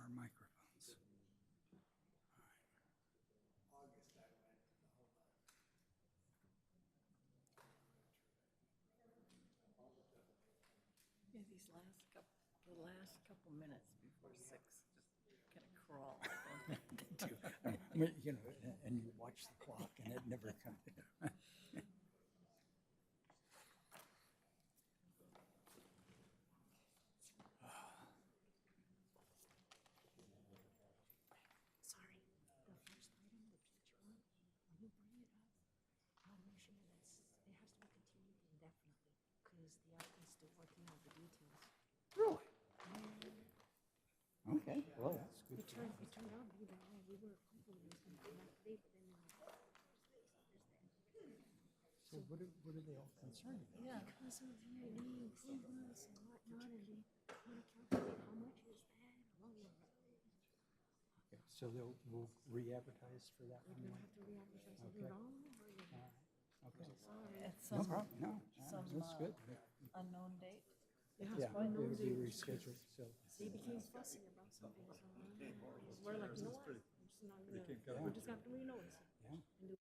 our microphones. Yeah, the last couple minutes before 6, just kind of crawl. They do. I mean, you know, and you watch the clock and it never comes. Sorry, the first item, the peach one, when you bring it up, make sure that it has to be continued indefinitely, because the applicant's still working out the details. Really? Okay, well, that's good. It turned out to be that way. We were hoping it was gonna come back today, but then So what are they all concerned about? Yeah. because of the improvements and whatnot, and they wanna calculate how much is that, blah, blah, blah. Okay, so we'll re-advertise for that We're one? gonna have to re-advertise and do it all over again. Okay, It's no some problem, no, some, that's good. unknown date. Yeah, it'll be rescheduled, so. They became fussy about something, so we're like, you know what? We're just not gonna, we're just gonna have to renotice it. Yeah.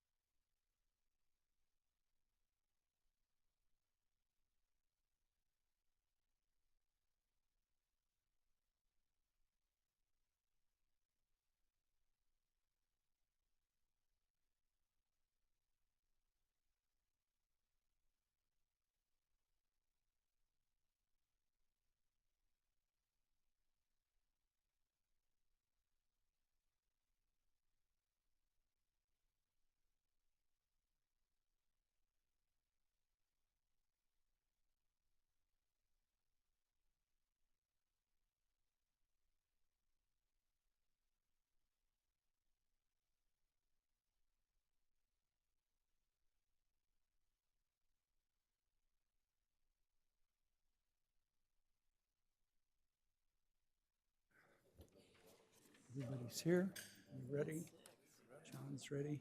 Everybody's here. You ready? John's ready.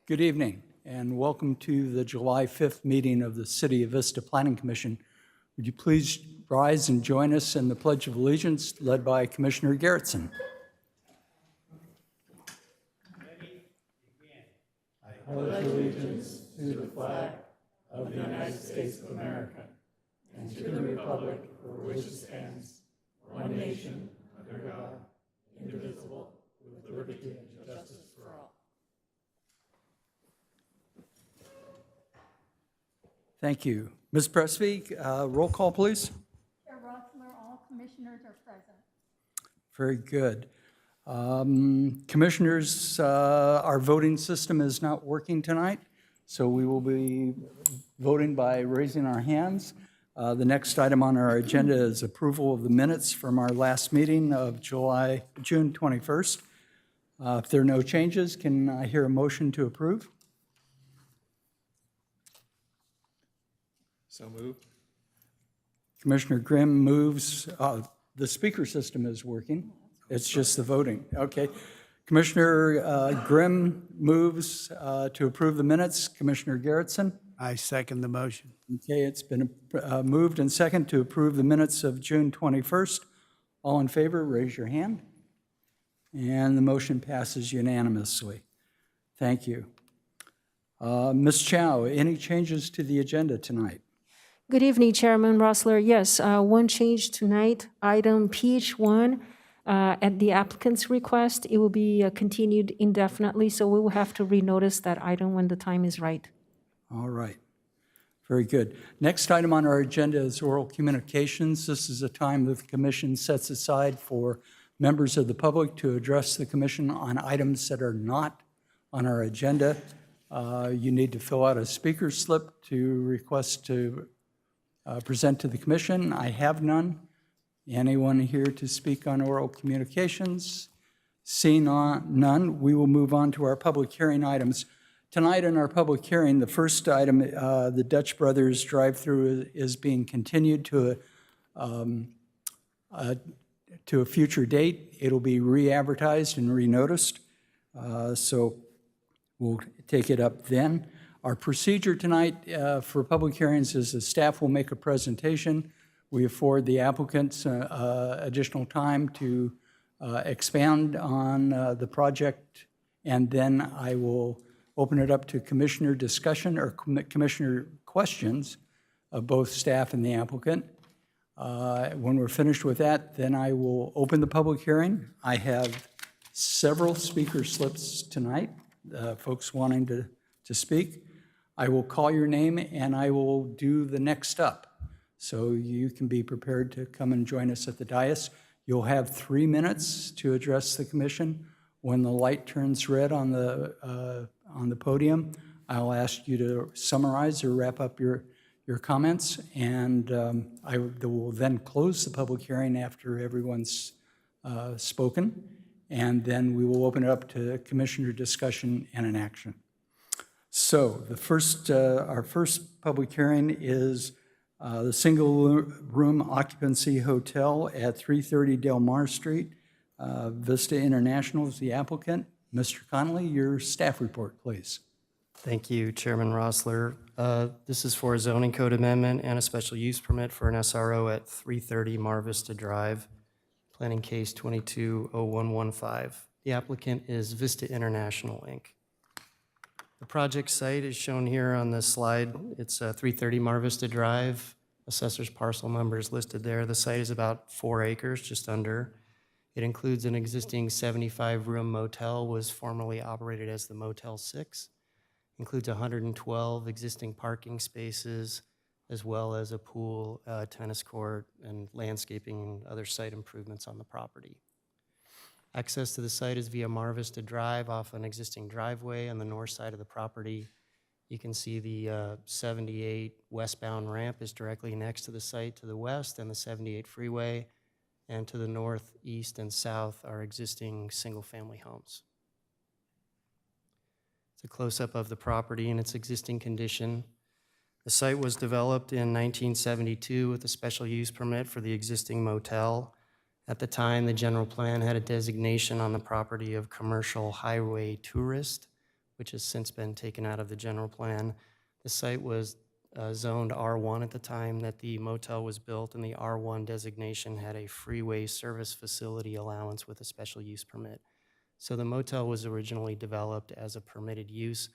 Good evening, and welcome to the July 5th meeting of the City of Vista Planning Commission. Would you please rise and join us in the Pledge of Allegiance, led by Commissioner Garrettson? I pledge allegiance to the flag of the United States of America and to the republic for which it stands, one nation, under God, indivisible, with liberty and justice for all. Thank you. Ms. Presby, roll call, please. Chair Rossler, all commissioners are present. Very good. Commissioners, our voting system is not working tonight, so we will be voting by raising our hands. The next item on our agenda is approval of the minutes from our last meeting of June 21st. If there are no changes, can I hear a motion to approve? So moved. Commissioner Grimm moves. The speaker system is working. It's just the voting. Okay. Commissioner Grimm moves to approve the minutes. Commissioner Garrettson? I second the motion. Okay, it's been moved and second to approve the minutes of June 21st. All in favor, raise your hand. And the motion passes unanimously. Thank you. Ms. Chow, any changes to the agenda tonight? Good evening, Chairman Rossler. Yes, one change tonight, item PH1, at the applicant's request, it will be continued indefinitely, so we will have to renotice that item when the time is right. All right. Very good. Next item on our agenda is oral communications. This is a time that the commission sets aside for members of the public to address the commission on items that are not on our agenda. You need to fill out a speaker slip to request to present to the commission. I have none. Anyone here to speak on oral communications? Seeing none, we will move on to our public hearing items. Tonight in our public hearing, the first item, the Dutch Brothers drive-through is being continued to a future date. It'll be re-advertised and re-noticed, so we'll take it up then. Our procedure tonight for public hearings is the staff will make a presentation. We afford the applicants additional time to expand on the project, and then I will open it up to commissioner discussion or commissioner questions of both staff and the applicant. When we're finished with that, then I will open the public hearing. I have several speaker slips tonight, folks wanting to speak. I will call your name and I will do the next up. So you can be prepared to come and join us at the dais. You'll have 3 minutes to address the commission. When the light turns red on the podium, I'll ask you to summarize or wrap up your comments, and I will then close the public hearing after everyone's spoken, and then we will open it up to commissioner discussion and an action. So our first public hearing is the single-room occupancy hotel at 330 Del Mar Street. Vista International is the applicant. Mr. Connolly, your staff report, please. Thank you, Chairman Rossler. This is for a zoning code amendment and a special use permit for an SRO at 330 Mar Vista Drive, planning case 220115. The applicant is Vista International, Inc. The project site is shown here on this slide. It's 330 Mar Vista Drive. Assessor's parcel number is listed there. The site is about 4 acres, just under. It includes an existing 75-room motel, was formerly operated as the Motel 6. Includes 112 existing parking spaces, as well as a pool, tennis court, and landscaping and other site improvements on the property. Access to the site is via Mar Vista Drive off an existing driveway on the north side of the property. You can see the 78 westbound ramp is directly next to the site to the west, and the 78 freeway, and to the north, east, and south are existing single-family homes. It's a close-up of the property and its existing condition. The site was developed in 1972 with a special use permit for the existing motel. At the time, the general plan had a designation on the property of commercial highway tourist, which has since been taken out of the general plan. The site was zoned R1 at the time that the motel was built, and the R1 designation had a freeway service facility allowance with a special use permit. So the motel was originally developed as a permitted use.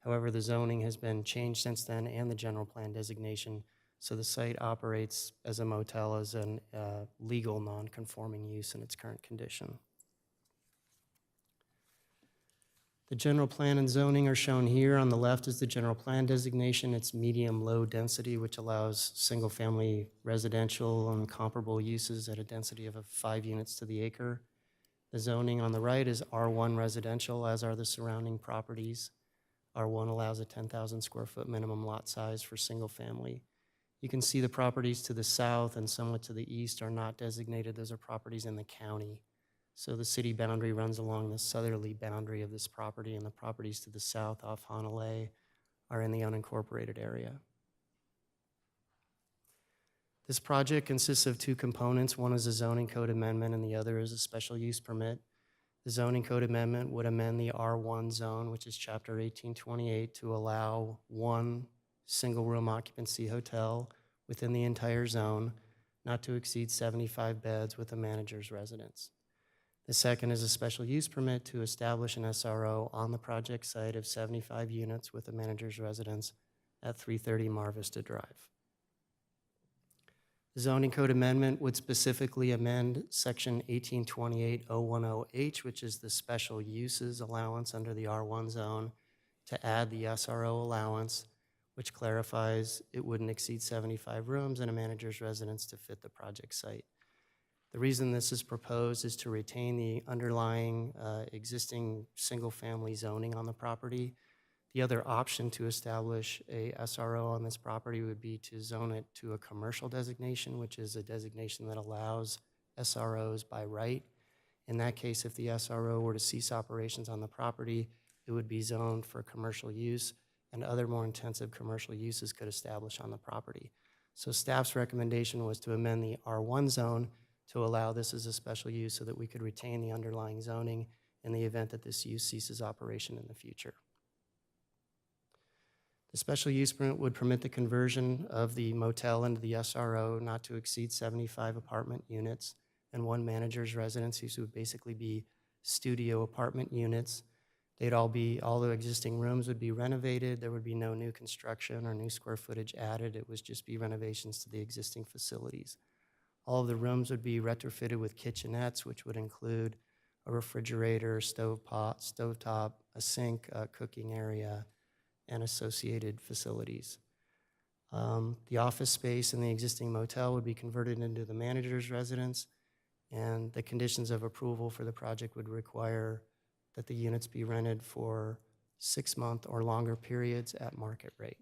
However, the zoning has been changed since then and the general plan designation. So the site operates as a motel as a legal non-conforming use in its current condition. The general plan and zoning are shown here. On the left is the general plan designation. It's medium-low density, which allows single-family residential and comparable uses at a density of 5 units to the acre. The zoning on the right is R1 residential, as are the surrounding properties. R1 allows a 10,000 square foot minimum lot size for single-family. You can see the properties to the south and somewhat to the east are not designated. Those are properties in the county. So the city boundary runs along the southerly boundary of this property, and the properties to the south off Honolulu are in the unincorporated area. This project consists of 2 components. One is a zoning code amendment and the other is a special use permit. The zoning code amendment would amend the R1 zone, which is chapter 1828, to allow 1 single room occupancy hotel within the entire zone, not to exceed 75 beds with a manager's residence. The second is a special use permit to establish an SRO on the project site of 75 units with a manager's residence at 330 Mar Vista Drive. The zoning code amendment would specifically amend section 1828.010H, which is the special uses allowance under the R1 zone, to add the SRO allowance, which clarifies it wouldn't exceed 75 rooms and a manager's residence to fit the project site. The reason this is proposed is to retain the underlying existing single-family zoning on the property. The other option to establish a SRO on this property would be to zone it to a commercial designation, which is a designation that allows SROs by right. In that case, if the SRO were to cease operations on the property, it would be zoned for commercial use, and other more intensive commercial uses could establish on the property. So staff's recommendation was to amend the R1 zone to allow this as a special use so that we could retain the underlying zoning in the event that this use ceases operation in the future. The special use permit would permit the conversion of the motel into the SRO not to exceed 75 apartment units and one manager's residence. These would basically be studio apartment units. All the existing rooms would be renovated. There would be no new construction or new square footage added. It would just be renovations to the existing facilities. All of the rooms would be retrofitted with kitchenettes, which would include a refrigerator, stovetop, a sink, a cooking area, and associated facilities. The office space in the existing motel would be converted into the manager's residence, and the conditions of approval for the project would require that the units be rented for 6-month or longer periods at market rate.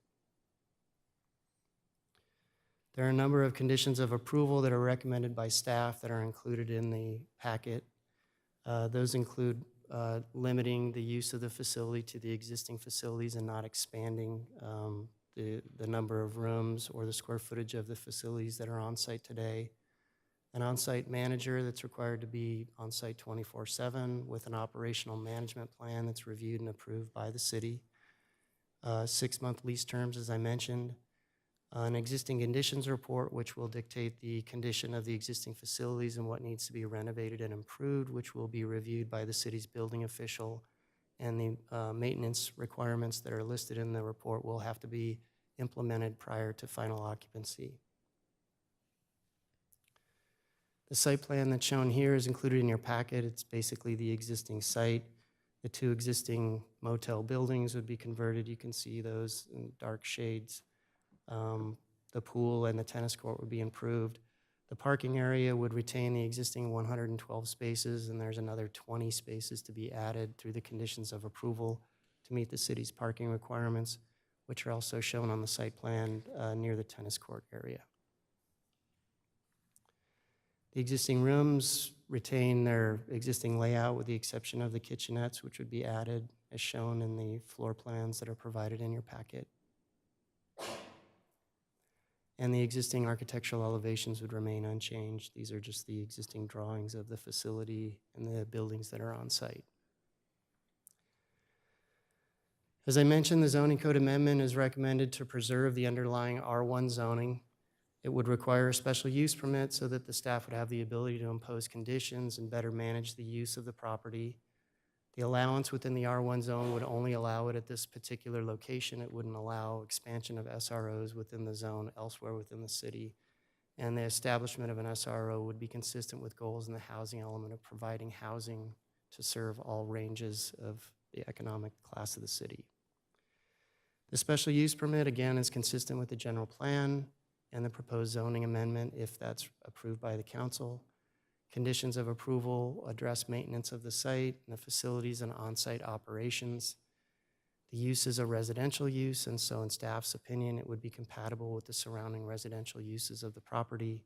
There are a number of conditions of approval that are recommended by staff that are included in the packet. Those include limiting the use of the facility to the existing facilities and not expanding the number of rooms or the square footage of the facilities that are on site today. An on-site manager that's required to be on-site 24/7 with an operational management plan that's reviewed and approved by the city. 6-month lease terms, as I mentioned. An existing conditions report, which will dictate the condition of the existing facilities and what needs to be renovated and improved, which will be reviewed by the city's building official. And the maintenance requirements that are listed in the report will have to be implemented prior to final occupancy. The site plan that's shown here is included in your packet. It's basically the existing site. The 2 existing motel buildings would be converted. You can see those in dark shades. The pool and the tennis court would be improved. The parking area would retain the existing 112 spaces, and there's another 20 spaces to be added through the conditions of approval to meet the city's parking requirements, which are also shown on the site plan near the tennis court area. The existing rooms retain their existing layout with the exception of the kitchenettes, which would be added as shown in the floor plans that are provided in your packet. And the existing architectural elevations would remain unchanged. These are just the existing drawings of the facility and the buildings that are on site. As I mentioned, the zoning code amendment is recommended to preserve the underlying R1 zoning. It would require a special use permit so that the staff would have the ability to impose conditions and better manage the use of the property. The allowance within the R1 zone would only allow it at this particular location. It wouldn't allow expansion of SROs within the zone elsewhere within the city. And the establishment of an SRO would be consistent with goals in the housing element of providing housing to serve all ranges of the economic class of the city. The special use permit, again, is consistent with the general plan and the proposed zoning amendment if that's approved by the council. Conditions of approval address maintenance of the site and the facilities and on-site operations. The use is a residential use, and so in staff's opinion, it would be compatible with the surrounding residential uses of the property,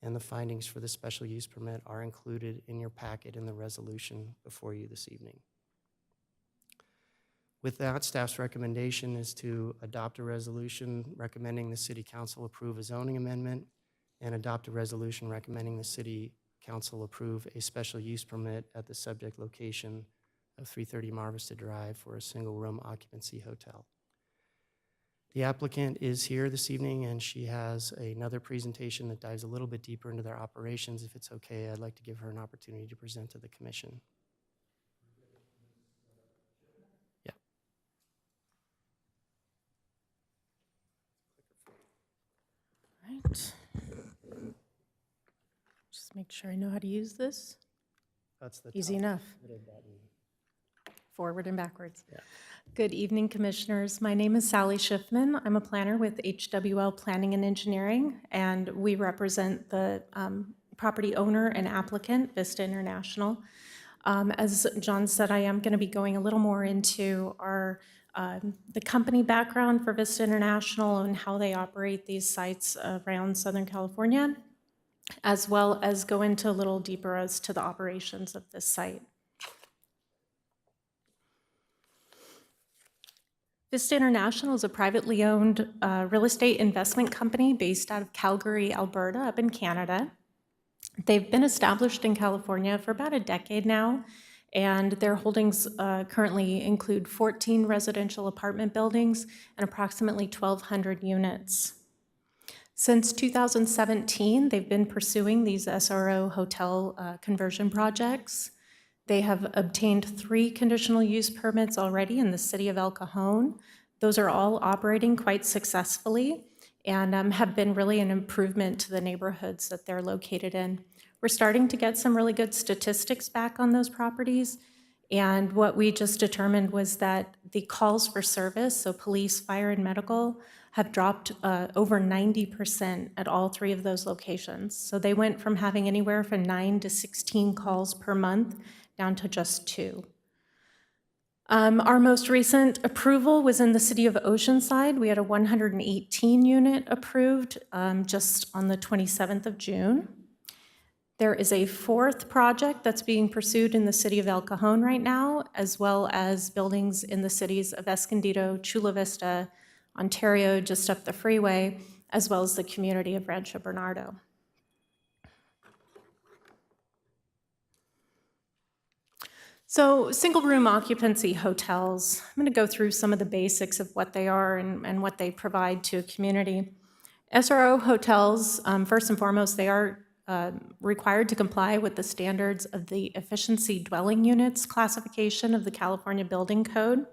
and the findings for the special use permit are included in your packet in the resolution before you this evening. With that, staff's recommendation is to adopt a resolution recommending the City Council approve a zoning amendment and adopt a resolution recommending the City Council approve a special use permit at the subject location of 330 Mar Vista Drive for a single-room occupancy hotel. The applicant is here this evening, and she has another presentation that dives a little bit deeper into their operations. If it's okay, I'd like to give her an opportunity to present to the commission. Yeah. All right. Just make sure I know how to use this. That's the Easy top enough. middle button. Forward and backwards. Yeah. Good evening, Commissioners. My name is Sally Schiffman. I'm a planner with HWL Planning and Engineering, and we represent the property owner and applicant, Vista International. As John said, I am going to be going a little more into the company background for Vista International and how they operate these sites around Southern California, as well as go into a little deeper as to the operations of this site. Vista International is a privately owned real estate investment company based out of Calgary, Alberta, up in Canada. They've been established in California for about a decade now, And their holdings currently include 14 residential apartment buildings and approximately 1,200 units. Since 2017, they've been pursuing these SRO hotel conversion projects. They have obtained 3 conditional use permits already in the city of El Cajon. Those are all operating quite successfully and have been really an improvement to the neighborhoods that they're located in. We're starting to get some really good statistics back on those properties, and what we just determined was that the calls for service, so police, fire, and medical, have dropped over 90% at all 3 of those locations. So they went from having anywhere from 9 to 16 calls per month down to just 2. Our most recent approval was in the city of Oceanside. We had a 118 unit approved just on the 27th of June. There is a 4th project that's being pursued in the city of El Cajon right now, as well as buildings in the cities of Escondido, Chula Vista, Ontario, just up the freeway, as well as the community of Rancho Bernardo. So single-room occupancy hotels, I'm going to go through some of the basics of what they are and what they provide to a community. SRO hotels, first and foremost, they are required to comply with the standards of the efficiency dwelling units classification of the California Building Code.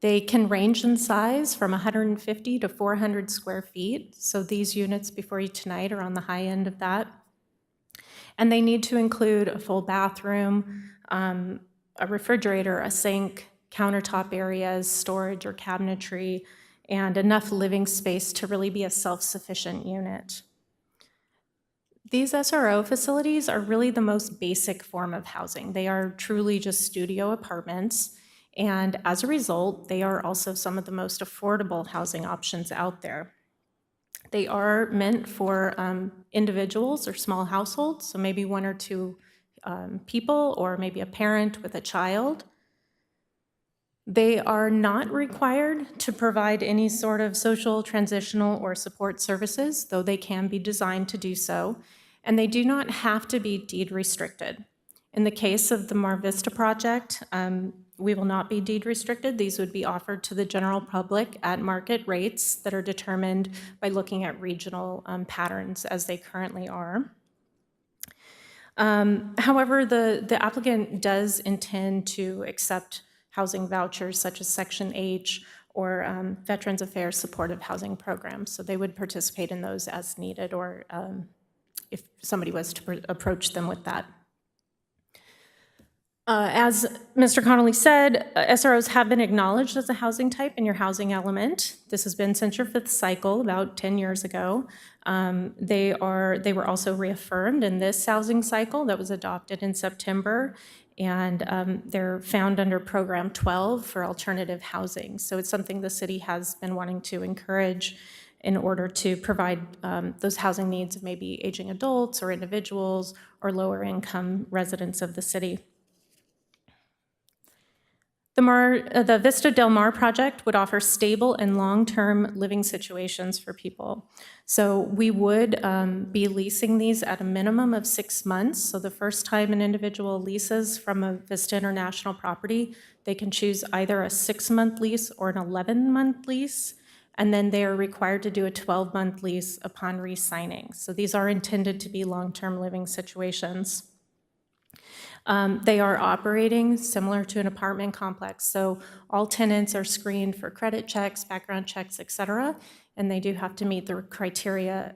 They can range in size from 150 to 400 square feet. So these units before you tonight are on the high end of that. And they need to include a full bathroom, a refrigerator, a sink, countertop areas, storage or cabinetry, and enough living space to really be a self-sufficient unit. These SRO facilities are really the most basic form of housing. They are truly just studio apartments, and as a result, they are also some of the most affordable housing options out there. They are meant for individuals or small households, so maybe 1 or 2 people, or maybe a parent with a child. They are not required to provide any sort of social, transitional, or support services, though they can be designed to do so, and they do not have to be deed restricted. In the case of the Mar Vista project, we will not be deed restricted. These would be offered to the general public at market rates that are determined by looking at regional patterns as they currently are. However, the applicant does intend to accept housing vouchers such as Section H or Veterans Affairs supportive housing programs. So they would participate in those as needed, or if somebody was to approach them with that. As Mr. Connolly said, SROs have been acknowledged as a housing type in your housing element. This has been since your 5th cycle, about 10 years ago. They were also reaffirmed in this housing cycle that was adopted in September, and they're found under Program 12 for alternative housing. So it's something the city has been wanting to encourage in order to provide those housing needs of maybe aging adults or individuals or lower income residents of the city. The Vista Del Mar project would offer stable and long-term living situations for people. So we would be leasing these at a minimum of 6 months. So the first time an individual leases from a Vista International property, they can choose either a 6-month lease or an 11-month lease, and then they are required to do a 12-month lease upon re-signing. So these are intended to be long-term living situations. They are operating similar to an apartment complex, so all tenants are screened for credit checks, background checks, et cetera, and they do have to meet the criteria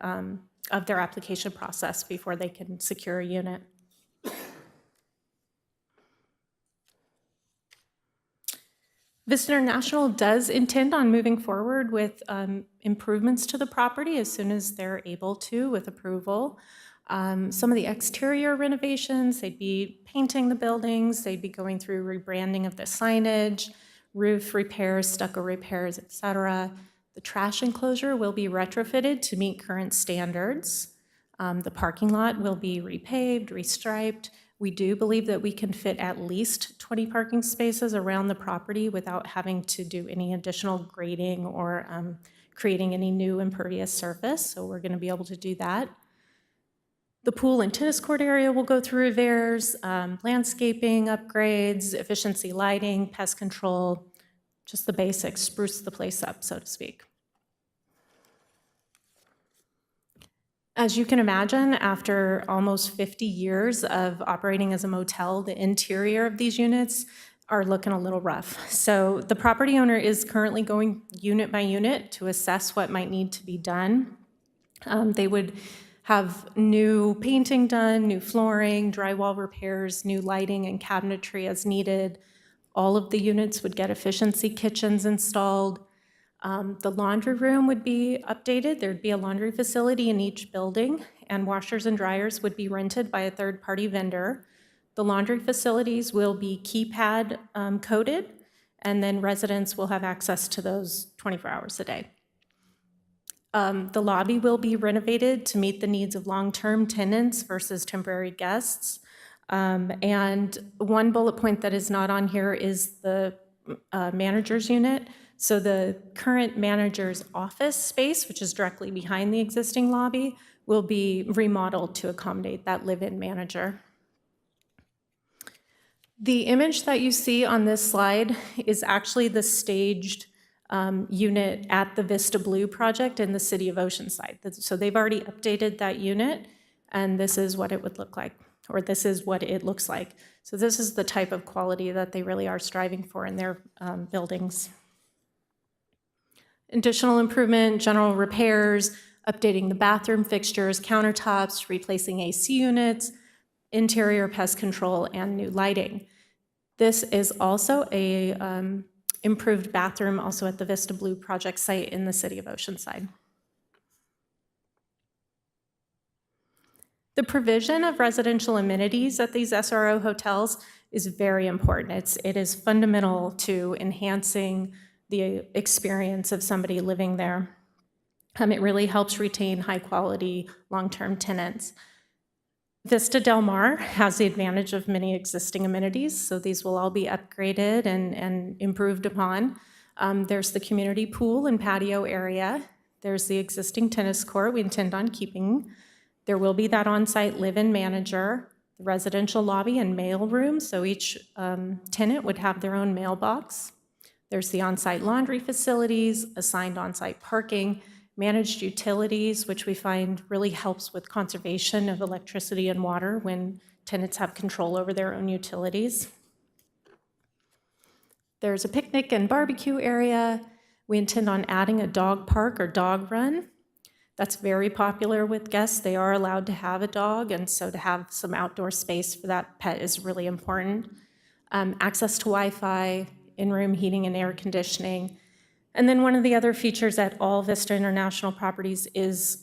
of their application process before they can secure a unit. Vista International does intend on moving forward with improvements to the property as soon as they're able to with approval. Some of the exterior renovations, they'd be painting the buildings, they'd be going through rebranding of the signage, roof repairs, stucco repairs, et cetera. The trash enclosure will be retrofitted to meet current standards. The parking lot will be repaved, restriped. We do believe that we can fit at least 20 parking spaces around the property without having to do any additional grading or creating any new impervious surface, so we're going to be able to do that. The pool and tennis court area will go through repairs, landscaping, upgrades, efficiency lighting, pest control, just the basics, spruce the place up, so to speak. As you can imagine, after almost 50 years of operating as a motel, the interior of these units are looking a little rough. So the property owner is currently going unit by unit to assess what might need to be done. They would have new painting done, new flooring, drywall repairs, new lighting and cabinetry as needed. All of the units would get efficiency kitchens installed. The laundry room would be updated. There'd be a laundry facility in each building, and washers and dryers would be rented by a third-party vendor. The laundry facilities will be keypad coded, and then residents will have access to those 24 hours a day. The lobby will be renovated to meet the needs of long-term tenants versus temporary guests. And one bullet point that is not on here is the manager's unit. So the current manager's office space, which is directly behind the existing lobby, will be remodeled to accommodate that live-in manager. The image that you see on this slide is actually the staged unit at the Vista Blue project in the city of Oceanside. So they've already updated that unit, and this is what it would look like, or this is what it looks like. So this is the type of quality that they really are striving for in their buildings. Additional improvement, general repairs, updating the bathroom fixtures, countertops, replacing AC units, interior pest control, and new lighting. This is also a improved bathroom also at the Vista Blue project site in the city of Oceanside. The provision of residential amenities at these SRO hotels is very important. It is fundamental to enhancing the experience of somebody living there. It really helps retain high-quality, long-term tenants. Vista Del Mar has the advantage of many existing amenities, so these will all be upgraded and improved upon. There's the community pool and patio area. There's the existing tennis court we intend on keeping. There will be that on-site live-in manager, the residential lobby and mail room, so each tenant would have their own mailbox. There's the on-site laundry facilities, assigned on-site parking, managed utilities, which we find really helps with conservation of electricity and water when tenants have control over their own utilities. There's a picnic and barbecue area. We intend on adding a dog park or dog run. That's very popular with guests. They are allowed to have a dog, and so to have some outdoor space for that pet is really important. Access to Wi-Fi, in-room heating and air conditioning. And then one of the other features at all Vista International properties is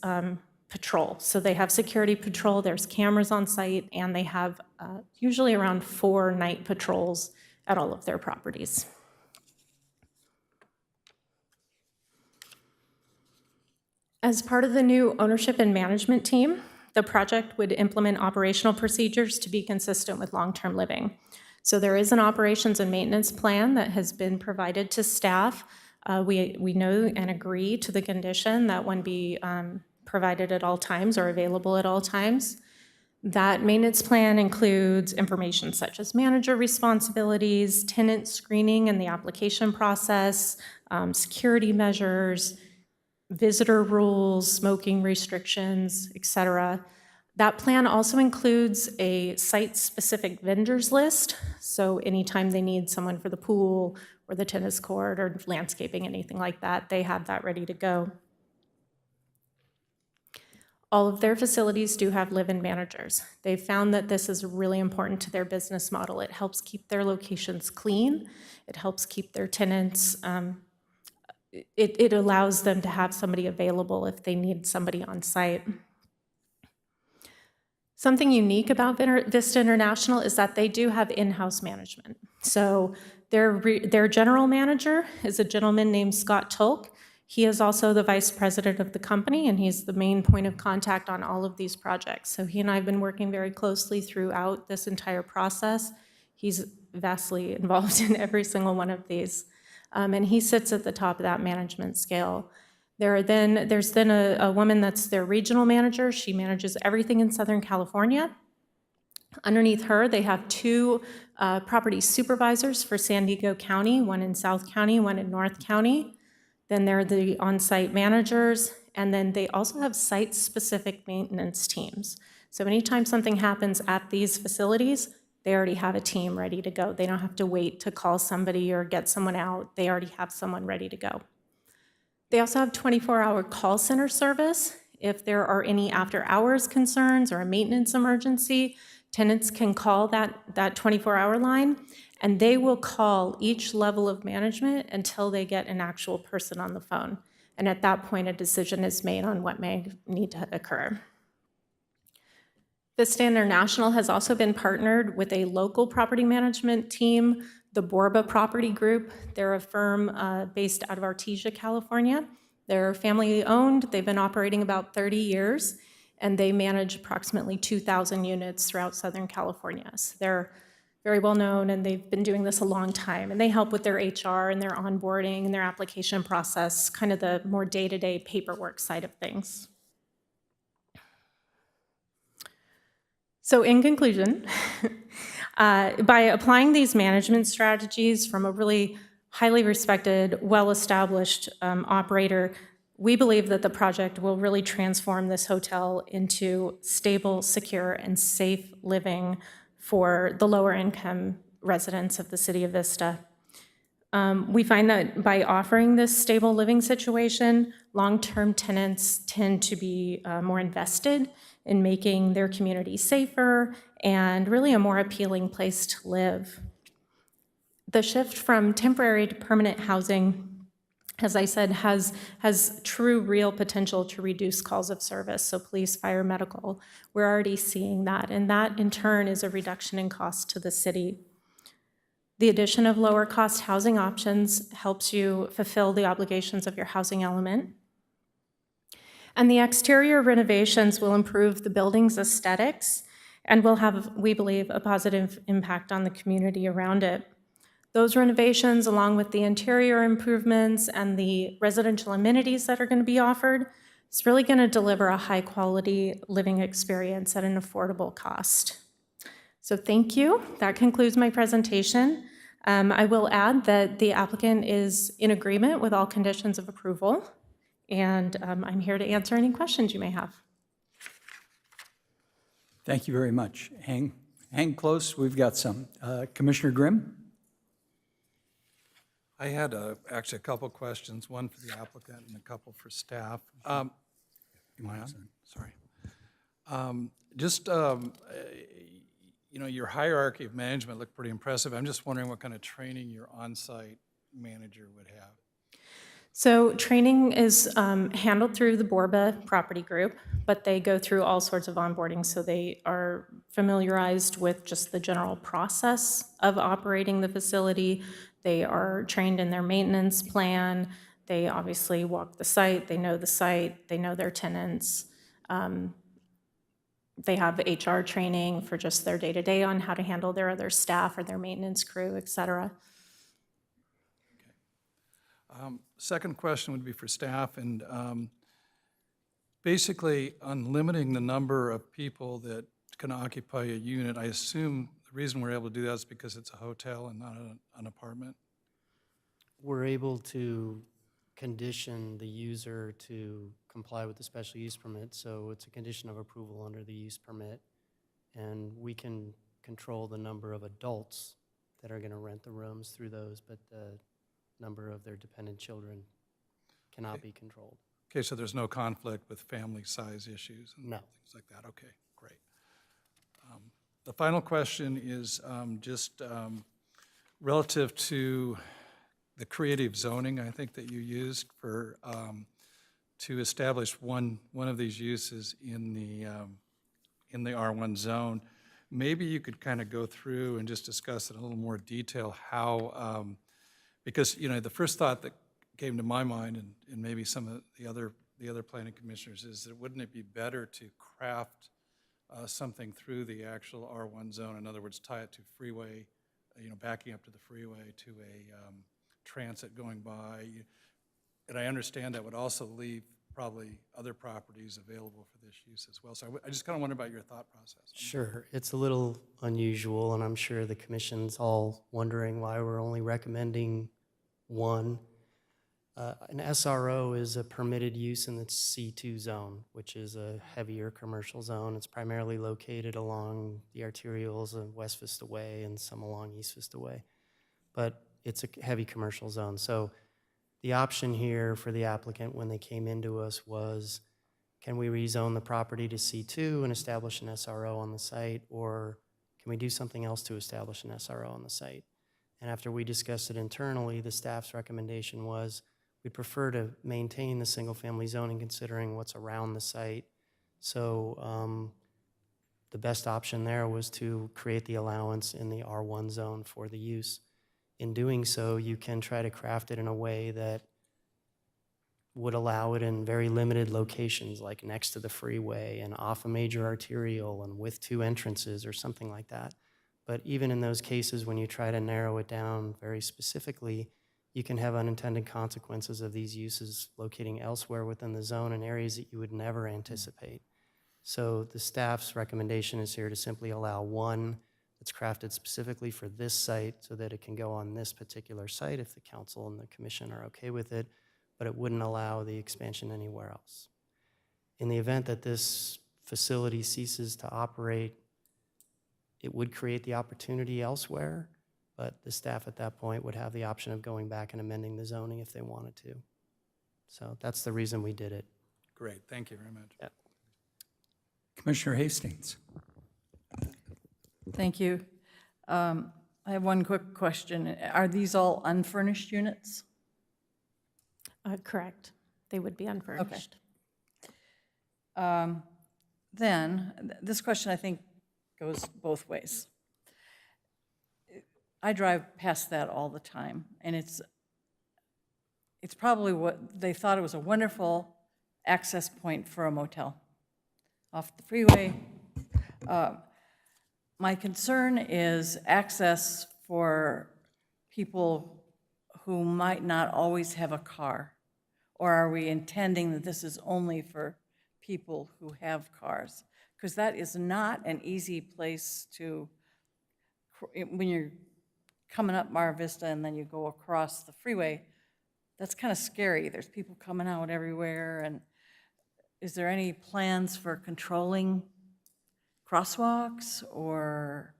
patrol. So they have security patrol, there's cameras on site, and they have usually around 4 night patrols at all of their properties. As part of the new ownership and management team, the project would implement operational procedures to be consistent with long-term living. So there is an operations and maintenance plan that has been provided to staff. We know and agree to the condition that one be provided at all times or available at all times. That maintenance plan includes information such as manager responsibilities, tenant screening and the application process, security measures, visitor rules, smoking restrictions, etc. That plan also includes a site-specific vendors list, so anytime they need someone for the pool or the tennis court or landscaping, anything like that, they have that ready to go. All of their facilities do have live-in managers. They've found that this is really important to their business model. It helps keep their locations clean. It helps keep their tenants, it allows them to have somebody available if they need somebody on site. Something unique about Vista International is that they do have in-house management. So their general manager is a gentleman named Scott Tulk. He is also the vice president of the company, and he's the main point of contact on all of these projects. So he and I have been working very closely throughout this entire process. He's vastly involved in every single one of these. And he sits at the top of that management scale. There's then a woman that's their regional manager. She manages everything in Southern California. Underneath her, they have two property supervisors for San Diego County, one in South County, one in North County. Then there are the on-site managers, and then they also have site-specific maintenance teams. So anytime something happens at these facilities, they already have a team ready to go. They don't have to wait to call somebody or get someone out. They already have someone ready to go. They also have 24-hour call center service. If there are any after-hours concerns or a maintenance emergency, tenants can call that 24-hour line, and they will call each level of management until they get an actual person on the phone. And at that point, a decision is made on what may need to occur. Vista International has also been partnered with a local property management team, the Borba Property Group. They're a firm based out of Artesia, California. They're family-owned. They've been operating about 30 years, and they manage approximately 2,000 units throughout Southern California. So they're very well-known, and they've been doing this a long time. And they help with their HR and their onboarding and their application process, kind of the more day-to-day paperwork side of things. So in conclusion, by applying these management strategies from a really highly respected, well-established operator, we believe that the project will really transform this hotel into stable, secure, and safe living for the lower-income residents of the city of Vista. We find that by offering this stable living situation, long-term tenants tend to be more invested in making their community safer and really a more appealing place to live. The shift from temporary to permanent housing, as I said, has true, real potential to reduce calls of service, so police, fire, medical. We're already seeing that, and that in turn is a reduction in cost to the city. The addition of lower-cost housing options helps you fulfill the obligations of your housing element. And the exterior renovations will improve the building's aesthetics and will have, we believe, a positive impact on the community around it. Those renovations, along with the interior improvements and the residential amenities that are going to be offered, is really going to deliver a high-quality living experience at an affordable cost. So thank you. That concludes my presentation. I will add that the applicant is in agreement with all conditions of approval, and I'm here to answer any questions you may have. Thank you very much. Hang close, we've got some. Commissioner Grimm? I had actually a couple questions, one for the applicant and a couple for staff. Am I on? Sorry. You know, your hierarchy of management looked pretty impressive. I'm just wondering what kind of training your on-site manager would have. So training is handled through the Borba Property Group, but they go through all sorts of onboarding, so they are familiarized with just the general process of operating the facility. They are trained in their maintenance plan. They obviously walk the site, they know their tenants. They have HR training for just their day-to-day on how to handle their other staff or their maintenance crew, et cetera. Second question would be for staff, and basically on limiting the number of people that can occupy a unit, I assume the reason we're able to do that is because it's a hotel and not an apartment? We're able to condition the user to comply with the special use permit, so it's a condition of approval under the use permit, and we can control the number of adults that are going to rent the rooms through those, but the number of their dependent children cannot be controlled. Okay, so there's no conflict with family size issues and No. things like that. Okay, great. The final question is just relative to the creative zoning, I think, that you used for to establish one of these uses in the R1 zone. Maybe you could kind of go through and just discuss in a little more detail how, because you know the first thought that came to my mind, and maybe some of the other planning commissioners, is that wouldn't it be better to craft something through the actual R1 zone? In other words, tie it to freeway, you know, backing up to the freeway, to a transit going by, And I understand that would also leave probably other properties available for this use as well. So I just kind of wonder about your thought process. Sure, it's a little unusual, and I'm sure the commission's all wondering why we're only recommending one. An SRO is a permitted use in the C2 zone, which is a heavier commercial zone. It's primarily located along the arterials of West Vista Way and some along East Vista Way. But it's a heavy commercial zone. So the option here for the applicant when they came into us was, can we rezone the property to C2 and establish an SRO on the site, or can we do something else to establish an SRO on the site? And after we discussed it internally, the staff's recommendation was we'd prefer to maintain the single-family zoning considering what's around the site. So the best option there was to create the allowance in the R1 zone for the use. In doing so, you can try to craft it in a way that would allow it in very limited locations, like next to the freeway and off a major arterial and with 2 entrances or something like that. But even in those cases, when you try to narrow it down very specifically, you can have unintended consequences of these uses locating elsewhere within the zone in areas that you would never anticipate. So the staff's recommendation is here to simply allow one that's crafted specifically for this site so that it can go on this particular site if the council and the commission are okay with it, but it wouldn't allow the expansion anywhere else. In the event that this facility ceases to operate, it would create the opportunity elsewhere, but the staff at that point would have the option of going back and amending the zoning if they wanted to. So that's the reason we did it. Great, thank you very much. Yeah. Commissioner Hastings. Thank you. I have one quick question. Are these all unfurnished units? Correct. They would be unfurnished. This question I think goes both ways. I drive past that all the time, and it's probably what they thought it was, a wonderful access point for a motel off the freeway. My concern is access for people who might not always have a car. Or are we intending that this is only for people who have cars? Because that is not an easy place to, when you're coming up Mar Vista and then you go across the freeway, that's kind of scary. There's people coming out everywhere. And is there any plans for controlling crosswalks or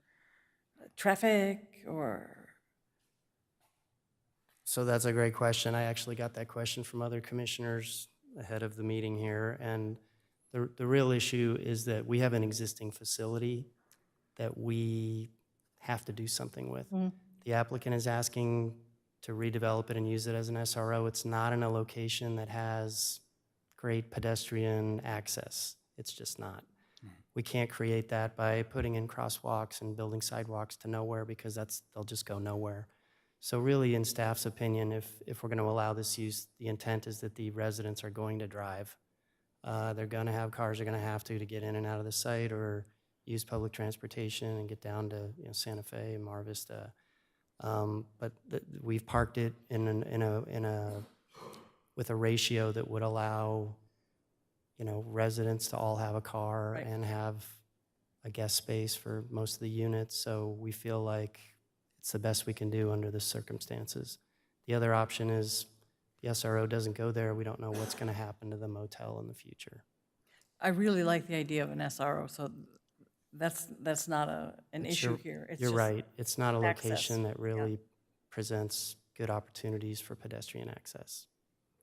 traffic or? So that's a great question. I actually got that question from other commissioners ahead of the meeting here. And the real issue is that we have an existing facility that we have to do something with. The applicant is asking to redevelop it and use it as an SRO. It's not in a location that has great pedestrian access. It's just not. We can't create that by putting in crosswalks and building sidewalks to nowhere because they'll just go nowhere. So really, in staff's opinion, if we're going to allow this use, the intent is that the residents are going to drive. They're going to have cars, they're going to have to get in and out of the site or use public transportation and get down to Santa Fe and Mar Vista. But we've parked it with a ratio that would allow residents to all have a car and have a guest space for most of the units. So we feel like it's the best we can do under the circumstances. The other option is the SRO doesn't go there. We don't know what's going to happen to the motel in the future. I really like the idea of an SRO, so that's not an issue here. It's You're just right. It's not a access. location that really presents good opportunities for pedestrian access.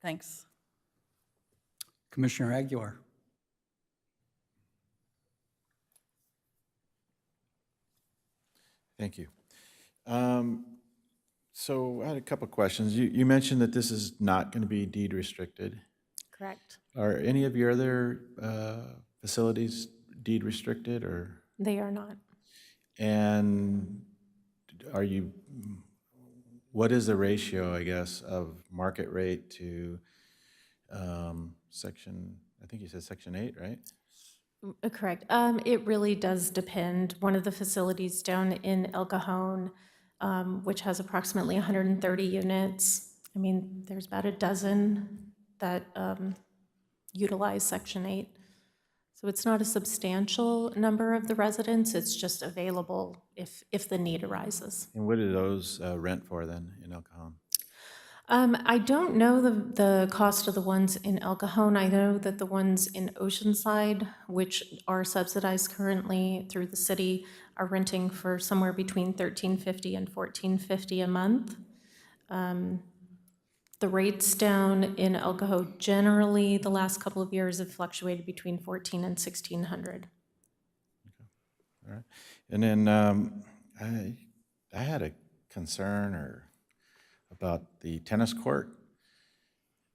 Thanks. Commissioner Aguilar. Thank you. So I had a couple of questions. You mentioned that this is not going to be deed restricted. Correct. Are any of your other facilities deed restricted, or? They are not. And what is the ratio, I guess, of market rate to I think you said Section 8, right? Correct. It really does depend. One of the facilities down in El Cajon, which has approximately 130 units, I mean, there's about a dozen that utilize Section 8. So it's not a substantial number of the residents, it's just available if the need arises. And what do those rent for then in El Cajon? I don't know the cost of the ones in El Cajon. I know that the ones in Oceanside, which are subsidized currently through the city, are renting for somewhere between $13.50 and $14.50 a month. The rates down in El Cajon generally, the last couple of years, have fluctuated between $1,400 and $1,600. All right. And then I had a concern about the tennis court.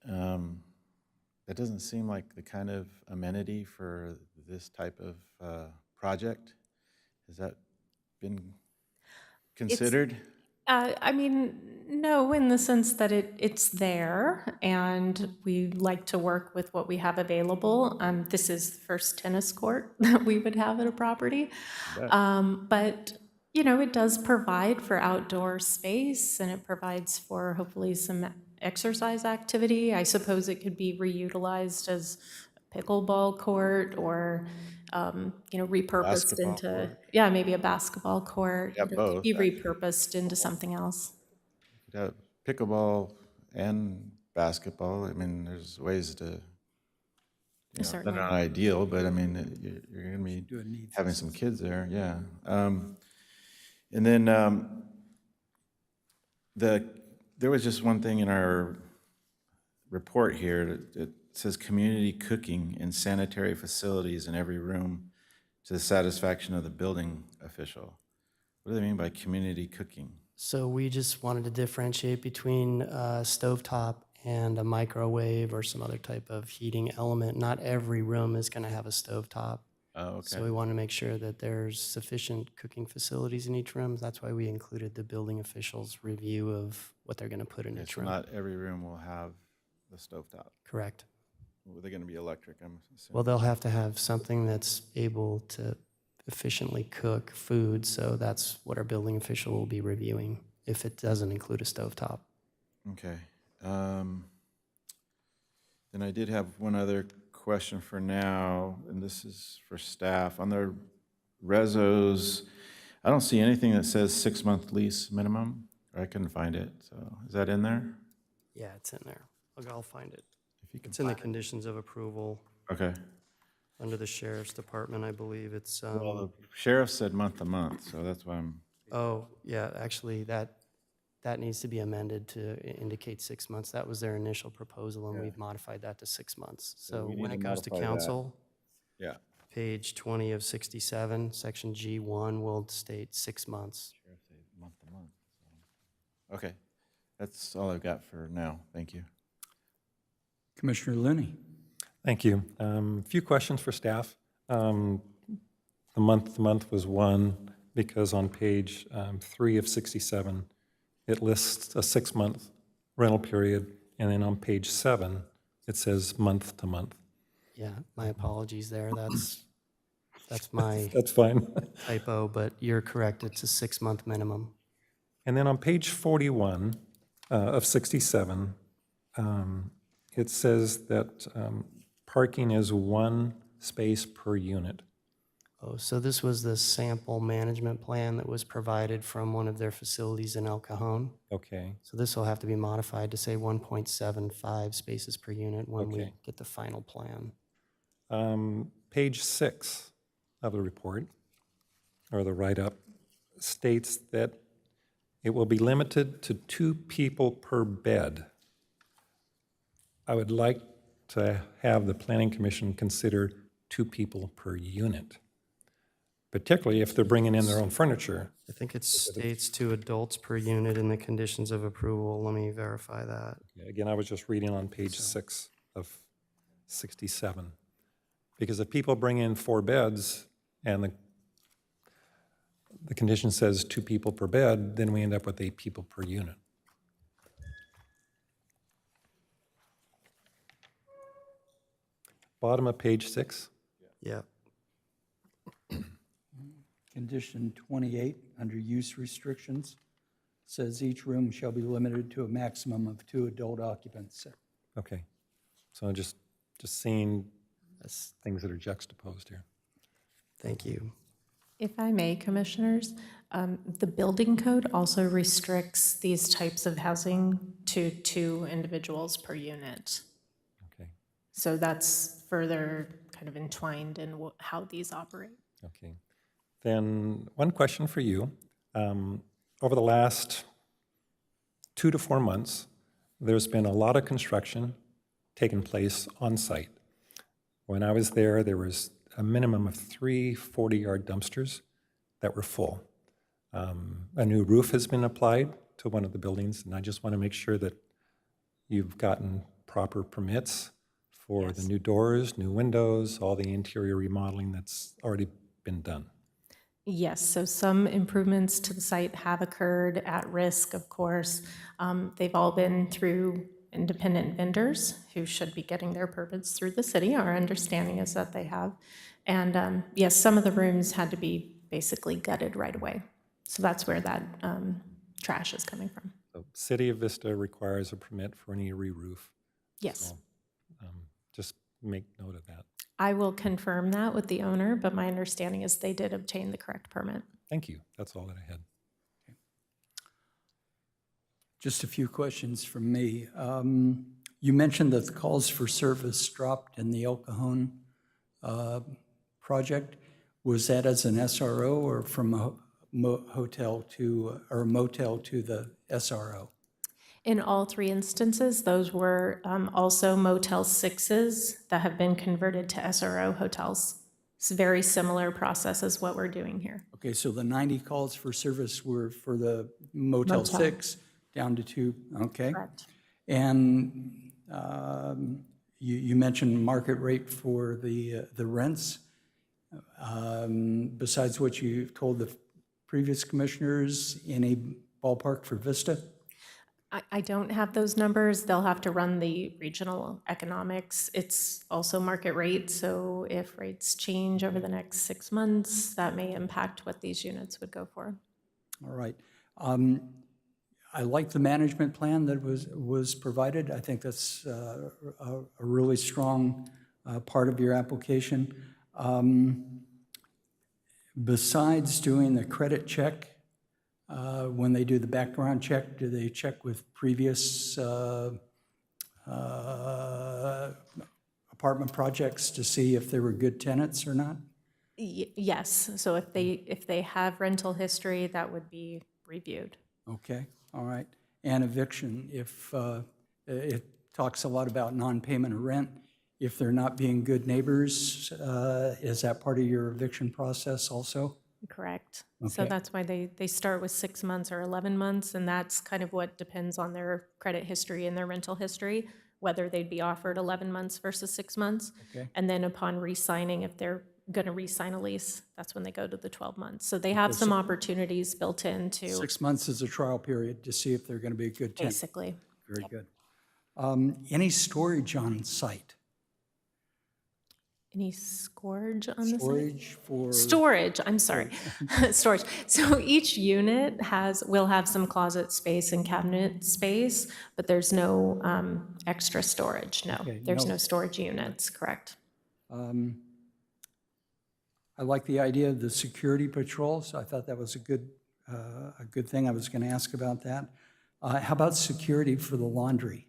That doesn't seem like the kind of amenity for this type of project. Has that been considered? I mean, no, in the sense that it's there, and we like to work with what we have available. This is the first tennis court that we would have at a property. But, you know, it does provide for outdoor space, and it provides for hopefully some exercise activity. I suppose it could be reutilized as a pickleball court or, you know, repurposed Basketball into, court. yeah, maybe a basketball court. Yeah, It could both, be actually. repurposed into something else. Could have pickleball and basketball. I mean, there's ways to, they're Certainly. not ideal, but I mean, you're going to be Do a needs having some kids there, yeah. And then there was just one thing in our report here that says community cooking in sanitary facilities in every room to the satisfaction of the building official. What do they mean by community cooking? So we just wanted to differentiate between a stovetop and a microwave or some other type of heating element. Not every room is going to have a stovetop. Oh, okay. So we want to make sure that there's sufficient cooking facilities in each room. That's why we included the building official's review of what they're going to put in each So room. not every room will have the stovetop. Correct. Are they going to be electric, I'm assuming? Well, they'll have to have something that's able to efficiently cook food, so that's what our building official will be reviewing if it doesn't include a stovetop. Okay. Then I did have one other question for now, and this is for staff. On the rezos, I don't see anything that says 6-month lease minimum, or I couldn't find it. So is that in there? Yeah, it's in there. I'll find it. If you can It's in the find it. conditions of approval Okay. under the sheriff's department, I believe. It's, Well, the sheriff said month to month, so that's why I'm, oh, yeah, actually, that needs to be amended to indicate 6 months. That was their initial proposal, and we've modified that to 6 months. So we need when to it goes to modify that. council, yeah. page 20 of 67, section G1 will state 6 months. Sheriff said month to month. So. Okay. That's all I've got for now. Thank you. Commissioner Looney. Thank you. A few questions for staff. The month was one because on page 3 of 67, it lists a 6-month rental period, and then on page 7, it says month to month. Yeah, my apologies there. That's my That's fine. typo, but you're correct. It's a 6-month minimum. And then on page 41 of 67, it says that parking is 1 space per unit. Oh, so this was the sample management plan that was provided from one of their facilities in El Cajon. Okay. So this will have to be modified to say 1.75 spaces per unit when we Okay. get the final plan. Page 6 of the report, or the write-up, states that it will be limited to 2 people per bed. I would like to have the Planning Commission consider 2 people per unit, particularly if they're bringing in their own furniture. I think it states 2 adults per unit in the conditions of approval. Let me verify that. Again, I was just reading on page 6 of 67. Because if people bring in 4 beds and the condition says 2 people per bed, then we end up with 8 people per unit. Bottom of page 6. Yeah. Condition 28, under use restrictions, says each room shall be limited to a maximum of 2 adult occupants. Okay. So just seeing things that are juxtaposed here. Thank you. If I may, Commissioners, the building code also restricts these types of housing to 2 individuals per unit. Okay. So that's further kind of entwined in how these operate. Okay. Then one question for you. Over the last 2 to 4 months, there's been a lot of construction taking place on site. When I was there, there was a minimum of 3 40-yard dumpsters that were full. A new roof has been applied to one of the buildings, and I just want to make sure that you've gotten proper permits for the new doors, new windows, all the interior remodeling that's already been done. Yes, so some improvements to the site have occurred at risk, of course. They've all been through independent vendors who should be getting their permits through the city. Our understanding is that they have. And yes, some of the rooms had to be basically gutted right away. So that's where that trash is coming from. So City of Vista requires a permit for any re-roof. Yes. Just make note of that. I will confirm that with the owner, but my understanding is they did obtain the correct permit. Thank you. That's all that I had. Just a few questions from me. You mentioned that the calls for service dropped in the El Cajon project. Was that as an SRO or from a hotel to, or a motel to the SRO? In all 3 instances, those were also Motel 6s that have been converted to SRO hotels. It's a very similar process as what we're doing here. Okay, so the 90 calls for service were for the Motel 6 down to 2, okay. Correct. And you mentioned market rate for the rents. Besides what you told the previous commissioners, any ballpark for Vista? I don't have those numbers. They'll have to run the regional economics. It's also market rate, so if rates change over the next 6 months, that may impact what these units would go for. All right. I like the management plan that was provided. I think that's a really strong part of your application. Besides doing the credit check, when they do the background check, do they check with previous apartment projects to see if they were good tenants or not? Yes, so if they have rental history, that would be reviewed. Okay, all right. And eviction, if it talks a lot about non-payment of rent, if they're not being good neighbors, is that part of your eviction process also? Correct. So Okay. that's why they start with 6 months or 11 months, and that's kind of what depends on their credit history and their rental history, whether they'd be offered 11 months versus 6 months. Okay. And then upon re-signing, if they're going to re-sign a lease, that's when they go to the 12 months. So they have some opportunities built into, 6 months is a trial period to see if they're going to be a good tenant. basically. Very good. Any storage on site? Any storage on the site? Storage for? Storage, I'm sorry, storage. So each unit will have some closet space and cabinet space, but there's no extra storage, no. Okay, There's no. no storage units, correct. I like the idea of the security patrols. I thought that was a good thing. I was going to ask about that. How about security for the laundry?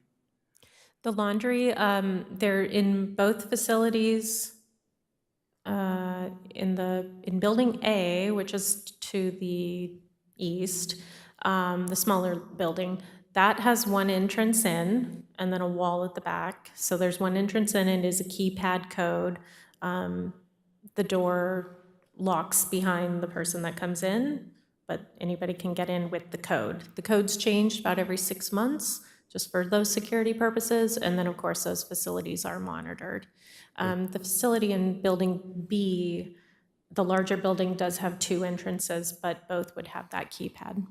The laundry, they're in both facilities. In Building A, which is to the east, the smaller building, that has one entrance in and then a wall at the back. So there's one entrance in, and it is a keypad code. The door locks behind the person that comes in, but anybody can get in with the code. The code's changed about every 6 months, just for those security purposes, and then, of course, those facilities are monitored. The facility in Building B, the larger building does have 2 entrances, but both would have that keypad.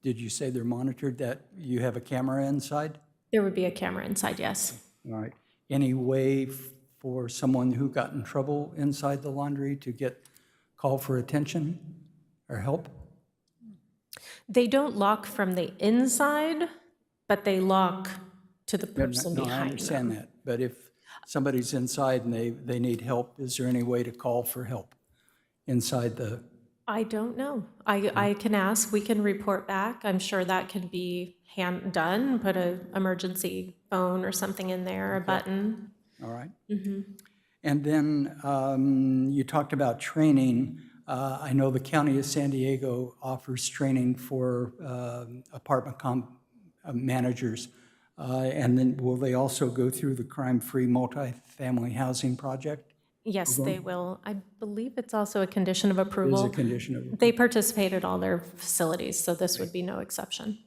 Did you say they're monitored, that you have a camera inside? There would be a camera inside, yes. All right. Any way for someone who got in trouble inside the laundry to call for attention or help? They don't lock from the inside, but they lock to the person No, I behind understand them. that, but if somebody's inside and they need help, is there any way to call for help inside the, I don't know. I can ask, we can report back. I'm sure that can be done, put a emergency phone or something in there, a button. all right? And then you talked about training. I know the County of San Diego offers training for apartment managers. And then will they also go through the crime-free multifamily housing project? Yes, they will. I believe it's also a condition of Is approval. a condition of, They participate at all their facilities, so this would be no exception.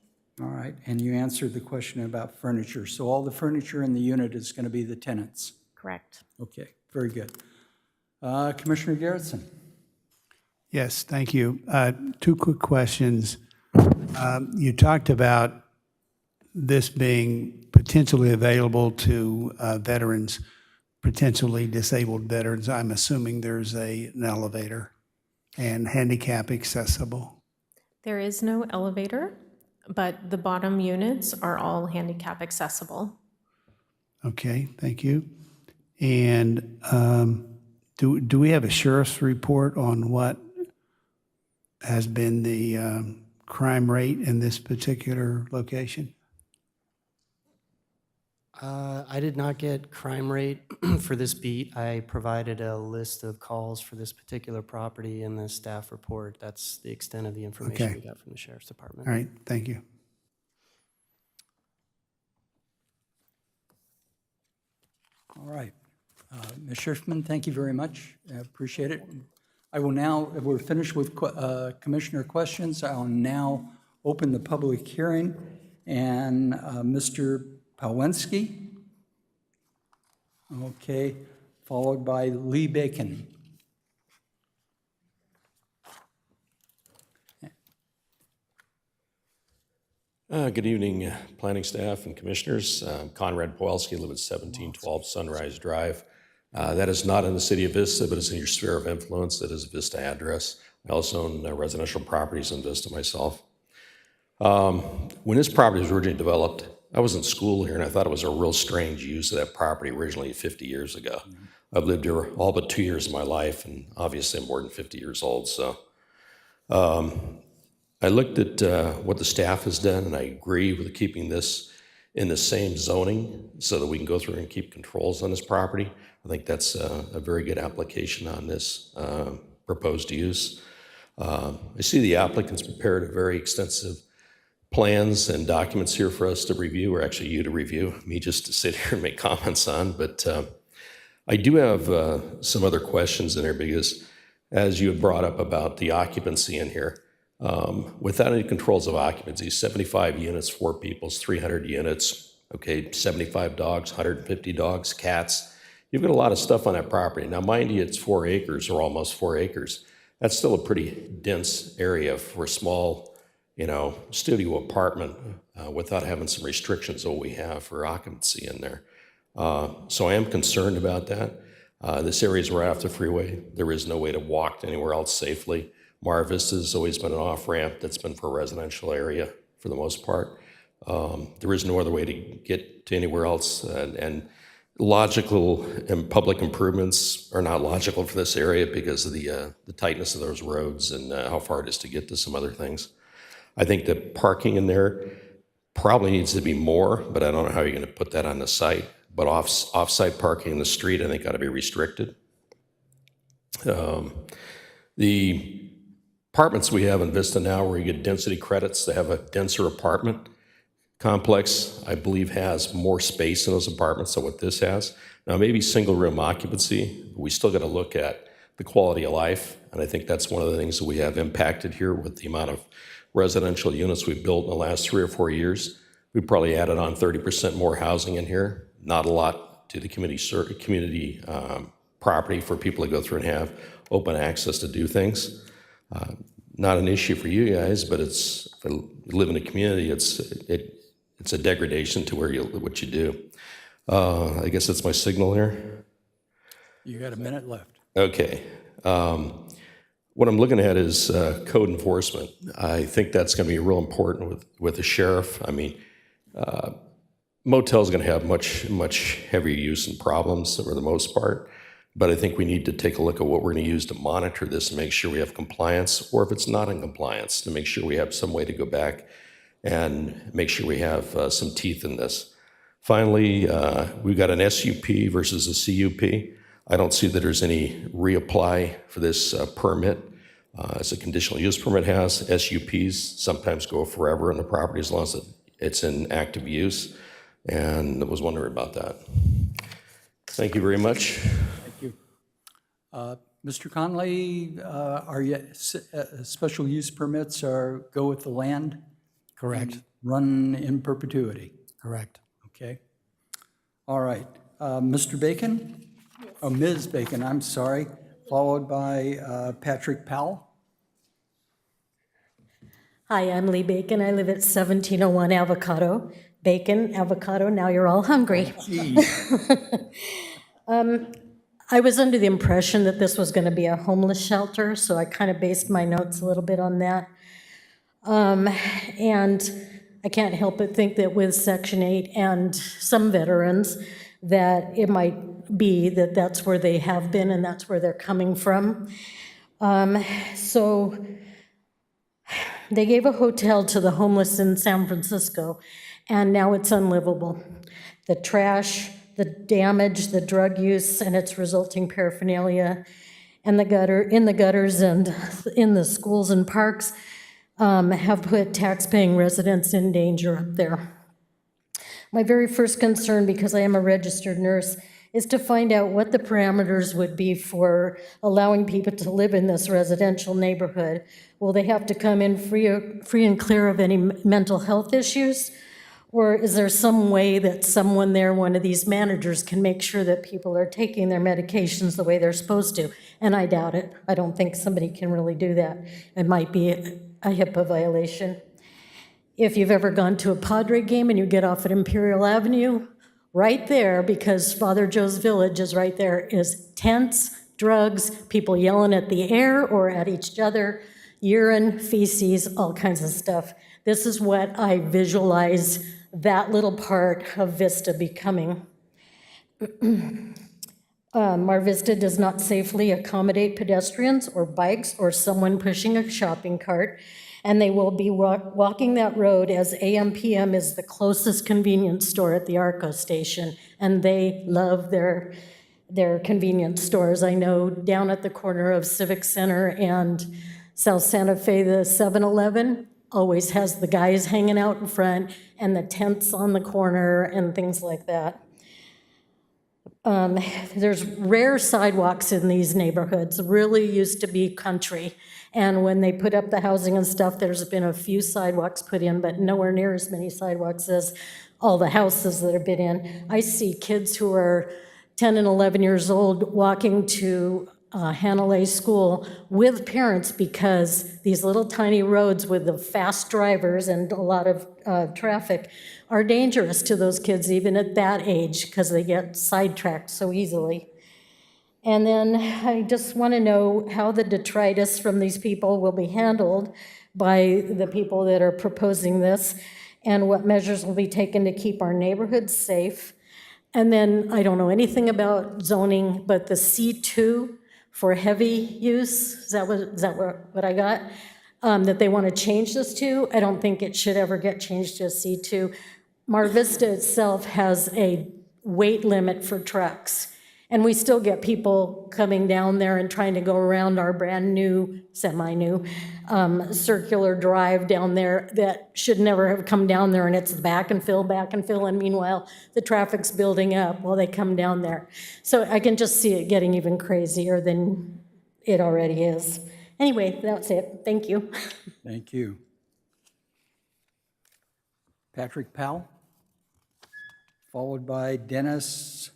all right, and you answered the question about furniture. So all the furniture in the unit is going to be the tenants? Correct. Okay, very good. Commissioner Garrettson? Yes, thank you. Two quick questions. You talked about this being potentially available to veterans, potentially disabled veterans. I'm assuming there's an elevator and handicap accessible. There is no elevator, but the bottom units are all handicap accessible. Okay, thank you. And do we have a sheriff's report on what has been the crime rate in this particular location? I did not get crime rate for this beat. I provided a list of calls for this particular property in the staff report. That's the extent of the information Okay. we got from the sheriff's department. All right, thank you. All right. Ms. Schiffman, thank you very much. I appreciate it. I will now, we're finished with commissioner questions. I'll now open the public hearing. And Mr. Pawlenski, okay, followed by Lee Bacon. Good evening, planning staff and commissioners. I'm Conrad Pawelski, live at 1712 Sunrise Drive. That is not in the city of Vista, but it's in your sphere of influence. That is a Vista address. I also own residential properties in Vista myself. When this property was originally developed, I was in school here and I thought it was a real strange use of that property originally 50 years ago. I've lived here all but 2 years of my life, and obviously I'm more than 50 years old, so. I looked at what the staff has done, and I agree with keeping this in the same zoning so that we can go through and keep controls on this property. I think that's a very good application on this proposed use. I see the applicants prepared a very extensive plans and documents here for us to review, or actually you to review, me just to sit here and make comments on. But I do have some other questions in there because, as you had brought up about the occupancy in here, without any controls of occupancy, 75 units, 4 people is 300 units, okay, 75 dogs, 150 dogs, cats. You've got a lot of stuff on that property. Now, mind you, it's 4 acres or almost 4 acres. That's still a pretty dense area for a small, studio apartment without having some restrictions that we have for occupancy in there. So I am concerned about that. This area is right off the freeway. There is no way to walk anywhere else safely. Mar Vista has always been an off-ramp that's been for a residential area for the most part. There is no other way to get to anywhere else, and logical and public improvements are not logical for this area because of the tightness of those roads and how far it is to get to some other things. I think the parking in there probably needs to be more, but I don't know how you're going to put that on the site. But off-site parking in the street, I think, ought to be restricted. The apartments we have in Vista now, where you get density credits to have a denser apartment complex, I believe has more space in those apartments than what this has. Now, maybe single room occupancy, but we still got to look at the quality of life, and I think that's one of the things that we have impacted here with the amount of residential units we've built in the last 3 or 4 years. We probably added on 30% more housing in here, not a lot to the community property for people to go through and have open access to do things. Not an issue for you guys, but if you live in a community, it's a degradation to what you do. I guess that's my signal here. You got a minute left. Okay. What I'm looking at is code enforcement. I think that's going to be real important with the sheriff. I mean, motel's going to have much heavier use and problems for the most part, but I think we need to take a look at what we're going to use to monitor this and make sure we have compliance, or if it's not in compliance, to make sure we have some way to go back and make sure we have some teeth in this. Finally, we've got an SUP versus a CUP. I don't see that there's any reapply for this permit. As a conditional use permit has, SUPs sometimes go forever in the property as long as it's in active use, and I was wondering about that. Thank you very much. Thank you. Mr. Conley, are you, special use permits are go with the land? Correct. And run in perpetuity? Correct. Okay. All right. Mr. Bacon? Oh, Ms. Bacon, I'm sorry, followed by Patrick Powell. Hi, I'm Lee Bacon. I live at 1701 Avocado. Bacon, avocado, now you're all hungry. I was under the impression that this was going to be a homeless shelter, so I kind of based my notes a little bit on that. And I can't help but think that with Section 8 and some veterans, that it might be that that's where they have been and that's where they're coming from. So they gave a hotel to the homeless in San Francisco, and now it's unlivable. The trash, the damage, the drug use, and its resulting paraphernalia, and the gutters and in the schools and parks have put tax-paying residents in danger up there. My very first concern, because I am a registered nurse, is to find out what the parameters would be for allowing people to live in this residential neighborhood. Will they have to come in free and clear of any mental health issues? Or is there some way that someone there, one of these managers, can make sure that people are taking their medications the way they're supposed to? And I doubt it. I don't think somebody can really do that. It might be a HIPAA violation. If you've ever gone to a Padre game and you get off at Imperial Avenue, right there, because Father Joe's Village is right there, is tents, drugs, people yelling at the air or at each other, urine, feces, all kinds of stuff. This is what I visualize that little part of Vista becoming. Mar Vista does not safely accommodate pedestrians or bikes or someone pushing a shopping cart, and they will be walking that road as AM/PM is the closest convenience store at the Arco station, and they love their convenience stores. I know down at the corner of Civic Center and South Santa Fe, the 7-Eleven always has the guys hanging out in front and the tents on the corner and things like that. There's rare sidewalks in these neighborhoods. Really used to be country. And when they put up the housing and stuff, there's been a few sidewalks put in, but nowhere near as many sidewalks as all the houses that have been in. I see kids who are 10 and 11 years old walking to Hanalei School with parents because these little tiny roads with the fast drivers and a lot of traffic are dangerous to those kids even at that age because they get sidetracked so easily. And then I just want to know how the detritus from these people will be handled by the people that are proposing this and what measures will be taken to keep our neighborhoods safe. And then I don't know anything about zoning, but the C2 for heavy use, is that what I got? That they want to change this to? I don't think it should ever get changed to a C2. Mar Vista itself has a weight limit for trucks. And we still get people coming down there and trying to go around our brand new, semi-new, circular drive down there that should never have come down there, and it's back and fill, and meanwhile, the traffic's building up while they come down there. So I can just see it getting even crazier than it already is. Anyway, that's it. Thank you. Thank you. Patrick Powell, followed by Dennis.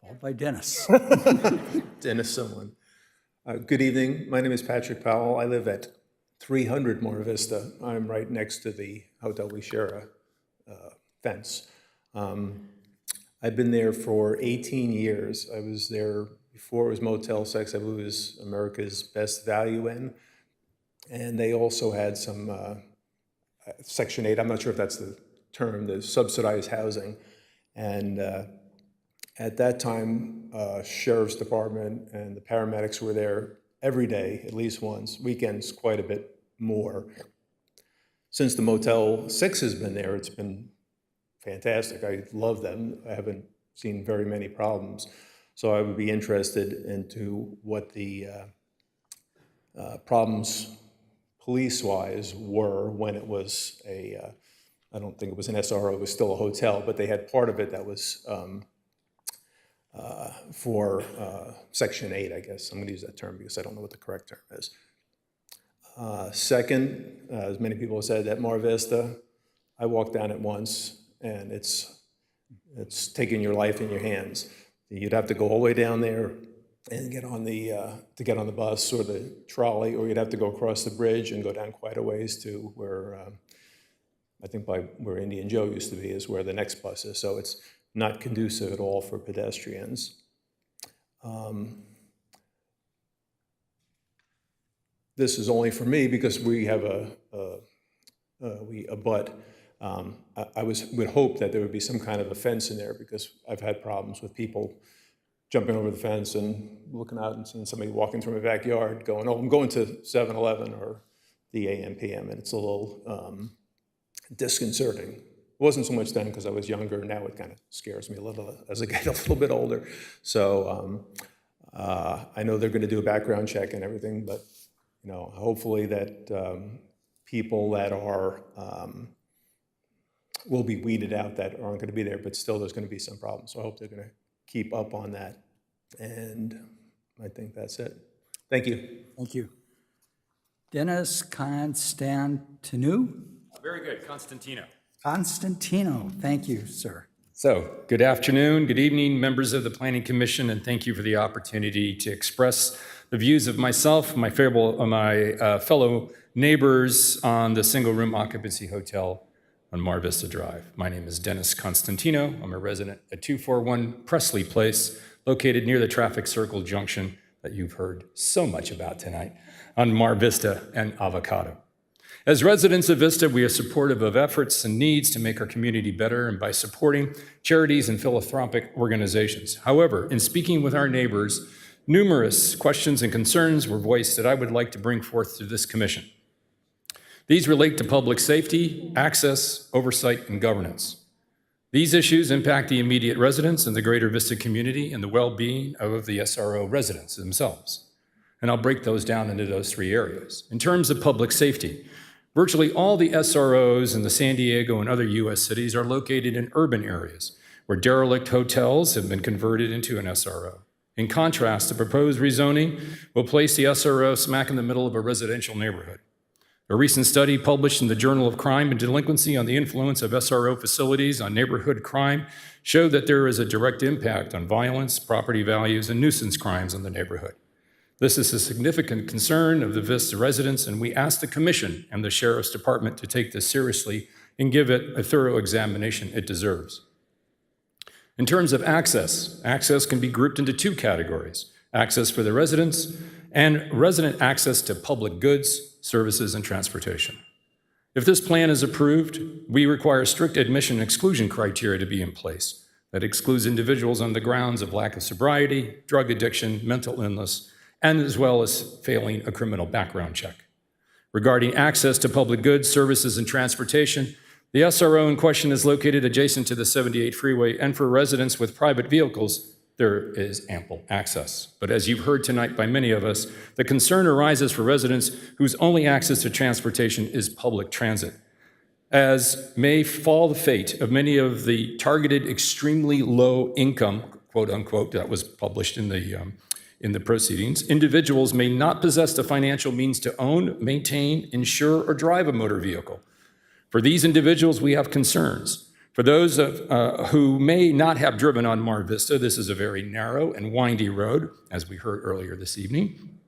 Followed by Dennis. Dennis someone. Good evening. My name is Patrick Powell. I live at 300 Mar Vista. I'm right next to the Hotel we share a fence. I've been there for 18 years. I was there before it was Motel 6, I believe it was America's Best Value Inn. And they also had some Section 8, I'm not sure if that's the term, the subsidized housing. And at that time, Sheriff's Department and the paramedics were there every day, at least once, weekends quite a bit more. Since the Motel 6 has been there, it's been fantastic. I love them. I haven't seen very many problems. So I would be interested into what the problems police-wise were when it was I don't think it was an SRO, it was still a hotel, but they had part of it that was for Section 8, I guess. I'm going to use that term because I don't know what the correct term is. Second, as many people have said, at Mar Vista, I walked down it once, and it's taking your life in your hands. You'd have to go all the way down there and get on the to get on the bus or the trolley, or you'd have to go across the bridge and go down quite a ways to where I think by where Indian Joe used to be is where the next bus is. So it's not conducive at all for pedestrians. This is only for me because we have we abut. I would hope that there would be some kind of a fence in there because I've had problems with people jumping over the fence and looking out and seeing somebody walking through my backyard going, oh, I'm going to 7-Eleven or the AM PM, and it's a little disconcerting. It wasn't so much then because I was younger. Now it kind of scares me a little as I get a little bit older. So I know they're going to do a background check and everything, but you know, hopefully that people that are will be weeded out that aren't going to be there, but still there's going to be some problems. So I hope they're going to keep up on that. And I think that's it. Thank you. Thank you. Dennis Constantino? Very good, Constantino. Constantino, thank you, sir. So, good afternoon, good evening, members of the Planning Commission, and thank you for the opportunity to express the views of myself, my fellow neighbors on the single-room occupancy hotel on Mar Vista Drive. My name is Dennis Constantino. I'm a resident at 241 Presley Place, located near the traffic circle junction that you've heard so much about tonight on Mar Vista and Avocado. As residents of Vista, we are supportive of efforts and needs to make our community better and by supporting charities and philanthropic organizations. However, in speaking with our neighbors, numerous questions and concerns were voiced that I would like to bring forth to this commission. These relate to public safety, access, oversight, and governance. These issues impact the immediate residents and the greater Vista community and the well-being of the SRO residents themselves. And I'll break those down into those three areas. In terms of public safety, virtually all the SROs in the San Diego and other U.S. cities are located in urban areas where derelict hotels have been converted into an SRO. In contrast, the proposed rezoning will place the SRO smack in the middle of a residential neighborhood. A recent study published in the Journal of Crime and Delinquency on the influence of SRO facilities on neighborhood crime showed that there is a direct impact on violence, property values, and nuisance crimes in the neighborhood. This is a significant concern of the Vista residents, and we ask the Commission and the Sheriff's Department to take this seriously and give it a thorough examination it deserves. In terms of access, access can be grouped into two categories: access for the residents and resident access to public goods, services, and transportation. If this plan is approved, we require strict admission and exclusion criteria to be in place that excludes individuals on the grounds of lack of sobriety, drug addiction, mental illness, and as well as failing a criminal background check. Regarding access to public goods, services, and transportation, the SRO in question is located adjacent to the 78 freeway, and for residents with private vehicles, there is ample access. But as you've heard tonight by many of us, the concern arises for residents whose only access to transportation is public transit, as may fall the fate of many of the targeted extremely low income, quote unquote, that was published in the proceedings. Individuals may not possess the financial means to own, maintain, insure, or drive a motor vehicle. For these individuals, we have concerns. For those who may not have driven on Mar Vista, this is a very narrow and windy road, as we heard earlier this evening,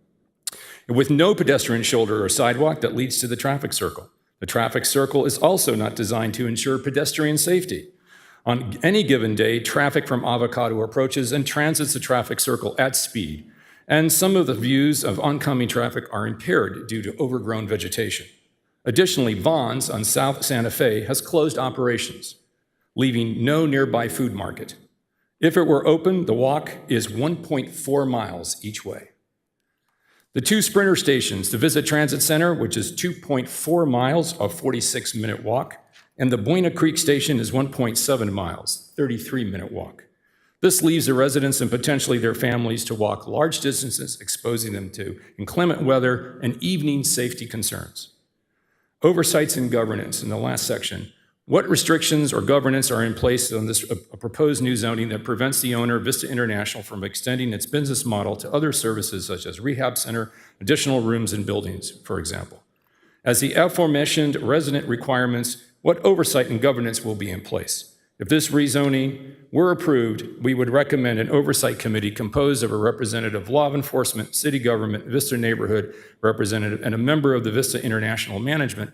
with no pedestrian shoulder or sidewalk that leads to the traffic circle. The traffic circle is also not designed to ensure pedestrian safety. On any given day, traffic from Avocado approaches and transits the traffic circle at speed, and some of the views of oncoming traffic are impaired due to overgrown vegetation. Additionally, Vaughn's on South Santa Fe has closed operations, leaving no nearby food market. If it were open, the walk is 1.4 miles each way. The two Sprinter stations, the Vista Transit Center, which is 2.4 miles, a 46-minute walk, and the Buena Creek Station is 1.7 miles, 33-minute walk. This leaves the residents and potentially their families to walk large distances, exposing them to inclement weather and evening safety concerns. Oversights and governance in the last section. What restrictions or governance are in place on this proposed new zoning that prevents the owner, Vista International, from extending its business model to other services such as rehab center, additional rooms and buildings, for example? As the aforementioned resident requirements, what oversight and governance will be in place? If this rezoning were approved, we would recommend an oversight committee composed of a representative of law enforcement, city government, Vista neighborhood representative, and a member of the Vista International management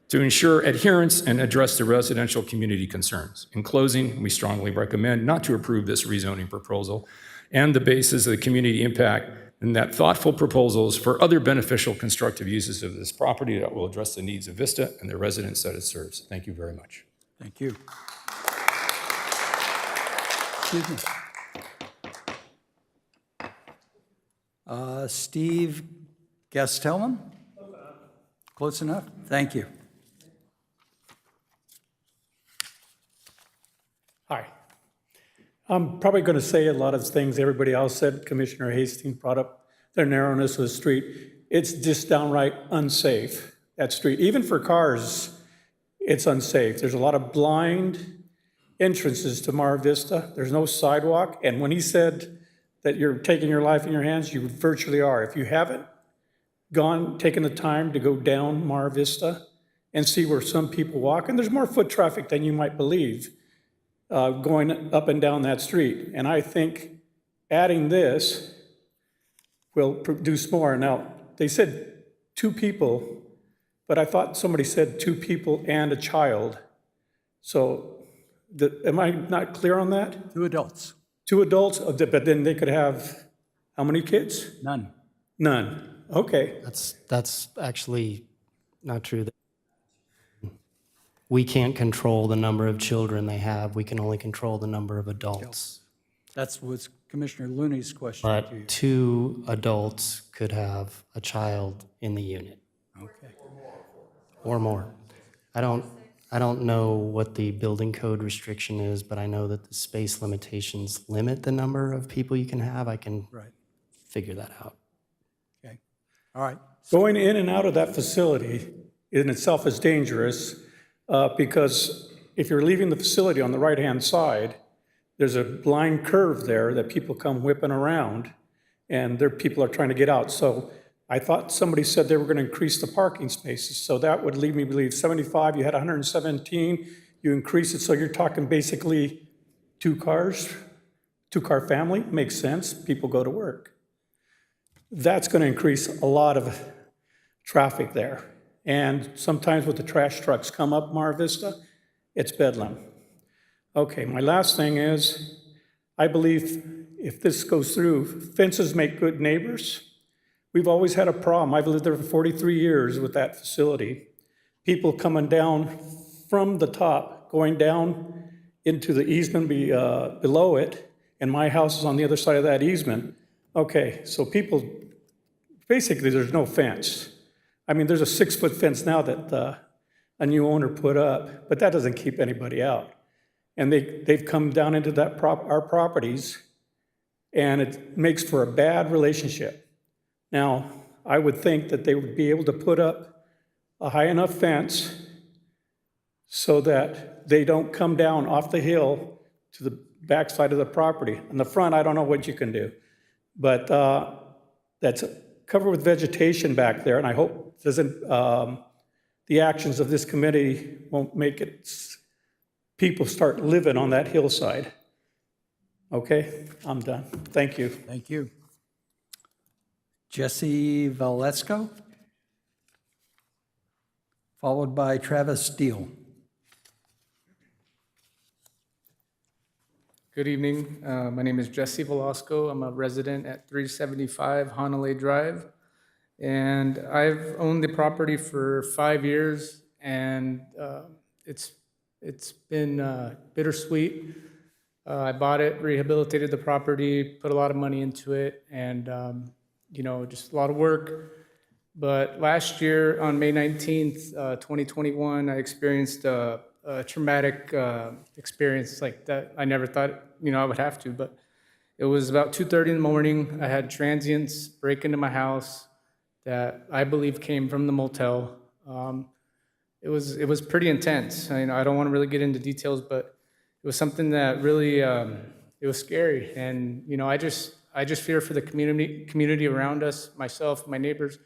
to ensure adherence and address the residential community concerns. In closing, we strongly recommend not to approve this rezoning proposal and the basis of the community impact, and that thoughtful proposals for other beneficial constructive uses of this property that will address the needs of Vista and the residents that it serves. Thank you very much. Thank you. Excuse me. Steve Gastelum? Close enough? Thank you. Hi. I'm probably going to say a lot of things everybody else said. Commissioner Hastings brought up the narrowness of the street. It's just downright unsafe, that street. Even for cars, it's unsafe. There's a lot of blind entrances to Mar Vista. There's no sidewalk. And when he said that you're taking your life in your hands, you virtually are. If you haven't taken the time to go down Mar Vista and see where some people walk, and there's more foot traffic than you might believe going up and down that street. And I think adding this will produce more. Now, they said 2 people, but I thought somebody said 2 people and a child. So am I not clear on that? 2 adults. 2 adults, but then they could have how many kids? None. None. Okay. That's actually not true. We can't control the number of children they have. We can only control the number of adults. That was Commissioner Looney's question to you. But 2 adults could have a child in the unit. Okay. Or more. I don't know what the building code restriction is, but I know that the space limitations limit the number of people you can have. I can figure that out. Okay. All right. Going in and out of that facility in itself is dangerous because if you're leaving the facility on the right-hand side, there's a blind curve there that people come whipping around, and people are trying to get out. So I thought somebody said they were going to increase the parking spaces, so that would lead me to believe 75, you had 117, you increase it, so you're talking basically 2 cars, 2-car family, makes sense, people go to work. That's going to increase a lot of traffic there. And sometimes with the trash trucks come up Mar Vista, it's bedlam. Okay, my last thing is, I believe if this goes through, fences make good neighbors. We've always had a problem. I've lived there for 43 years with that facility. People coming down from the top, going down into the easement below it, and my house is on the other side of that easement. Okay, so people, basically there's no fence. I mean, there's a 6-foot fence now that a new owner put up, but that doesn't keep anybody out. And they've come down into our properties, and it makes for a bad relationship. Now, I would think that they would be able to put up a high enough fence so that they don't come down off the hill to the backside of the property. In the front, I don't know what you can do, but that's covered with vegetation back there, and I hope the actions of this committee won't make people start living on that hillside. Okay, I'm done. Thank you. Thank you. Jesse Valesco, followed by Travis Steele. Good evening. My name is Jesse Velasco. I'm a resident at 375 Honolulu Drive. And I've owned the property for 5 years, and it's been bittersweet. I bought it, rehabilitated the property, put a lot of money into it, and just a lot of work. But last year, on May 19th, 2021, I experienced a traumatic experience like that. I never thought, I would have to, but it was about 2:30 in the morning. I had transients break into my house that I believe came from the motel. It was pretty intense. I don't want to really get into details, but it was something that really it was scary. And I just fear for the community around us, myself, my neighbors,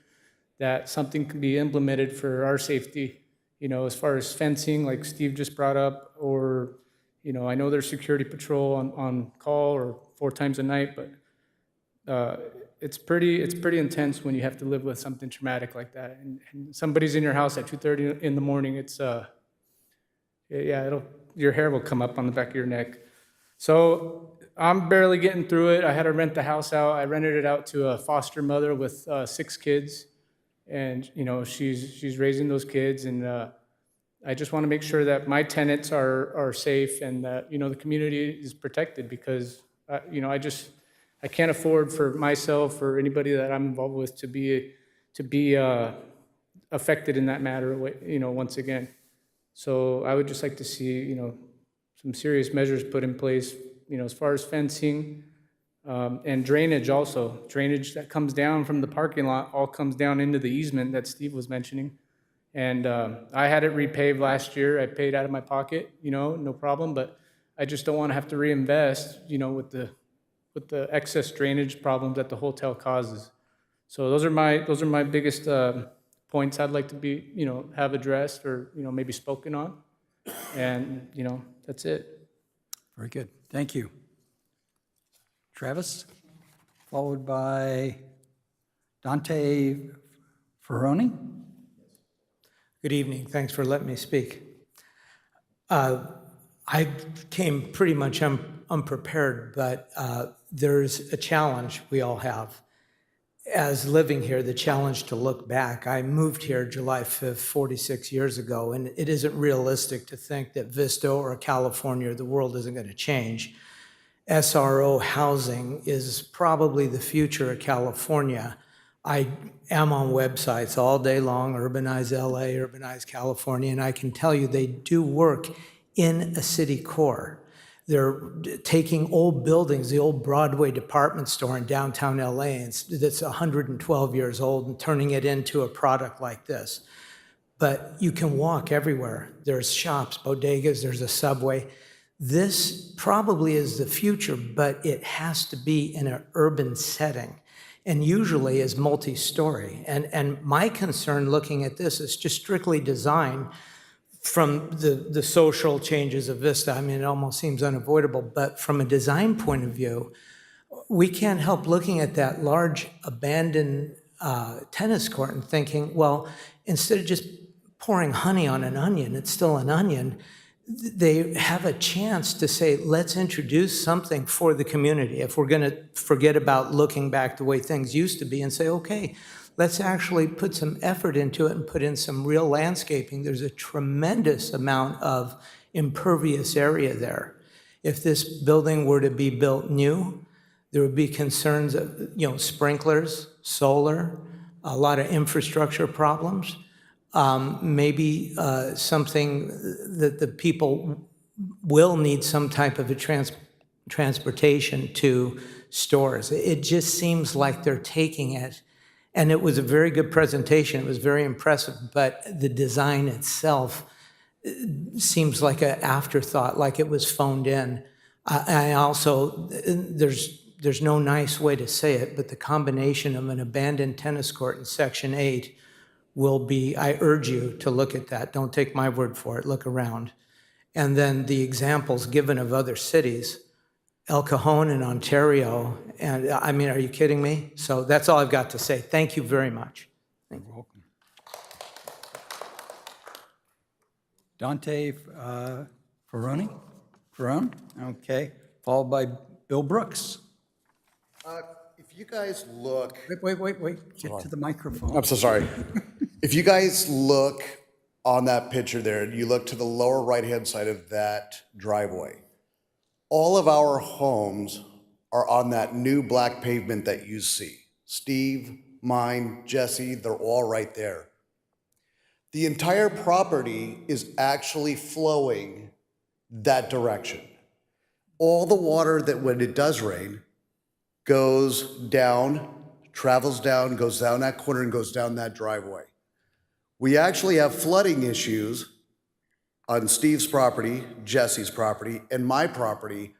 that something can be implemented for our safety, as far as fencing, like Steve just brought up, or, I know there's security patrol on call or 4 times a night, but it's pretty intense when you have to live with something traumatic like that. And somebody's in your house at 2:30 in the morning, your hair will come up on the back of your neck. So I'm barely getting through it. I had to rent the house out. I rented it out to a foster mother with 6 kids. And, she's raising those kids, and I just want to make sure that my tenants are safe and that, the community is protected, because, I can't afford for myself or anybody that I'm involved with to be affected in that matter, once again. So I would just like to see, some serious measures put in place, as far as fencing, and drainage also. Drainage that comes down from the parking lot all comes down into the easement that Steve was mentioning. And I had it repaved last year. I paid out of my pocket, no problem. But I just don't want to have to reinvest, with the excess drainage problems that the hotel causes. So those are my biggest points I'd like to be, have addressed or, maybe spoken on. And, that's it. Very good. Thank you. Travis, followed by Dante Ferroni. Good evening. Thanks for letting me speak. I came pretty much unprepared, but there's a challenge we all have. As living here, the challenge to look back. I moved here July 5th, 46 years ago, and it isn't realistic to think that Vista or California, the world isn't going to change. SRO housing is probably the future of California. I am on websites all day long, Urbanize LA, Urbanize California, and I can tell you they do work in a city core. They're taking old buildings, the old Broadway department store in downtown LA, that's 112 years old, and turning it into a product like this. But you can walk everywhere. There's shops, bodegas, there's a subway. This probably is the future, but it has to be in an urban setting, and usually is multi-story. And my concern looking at this is just strictly design from the social changes of Vista. I mean, it almost seems unavoidable, but from a design point of view, we can't help looking at that large abandoned tennis court and thinking, well, instead of just pouring honey on an onion, it's still an onion. They have a chance to say, let's introduce something for the community. If we're going to forget about looking back the way things used to be and say, okay, let's actually put some effort into it and put in some real landscaping. There's a tremendous amount of impervious area there. If this building were to be built new, there would be concerns of, sprinklers, solar, a lot of infrastructure problems. Maybe something that the people will need some type of a transportation to stores. It just seems like they're taking it, and it was a very good presentation. It was very impressive, but the design itself seems like an afterthought, like it was phoned in. I also, there's no nice way to say it, but the combination of an abandoned tennis court in Section 8 will be, I urge you to look at that. Don't take my word for it, look around. And then the examples given of other cities, El Cajon in Ontario, and I mean, are you kidding me? So that's all I've got to say. Thank you very much. You're welcome. Dante Ferroni? Okay, followed by Bill Brooks. If you guys look, Wait, get to the microphone. I'm so sorry. If you guys look on that picture there, you look to the lower right-hand side of that driveway, all of our homes are on that new black pavement that you see. Steve, mine, Jesse, they're all right there. The entire property is actually flowing that direction. All the water that when it does rain goes down, travels down, goes down that corner and goes down that driveway. We actually have flooding issues on Steve's property, Jesse's property, and my property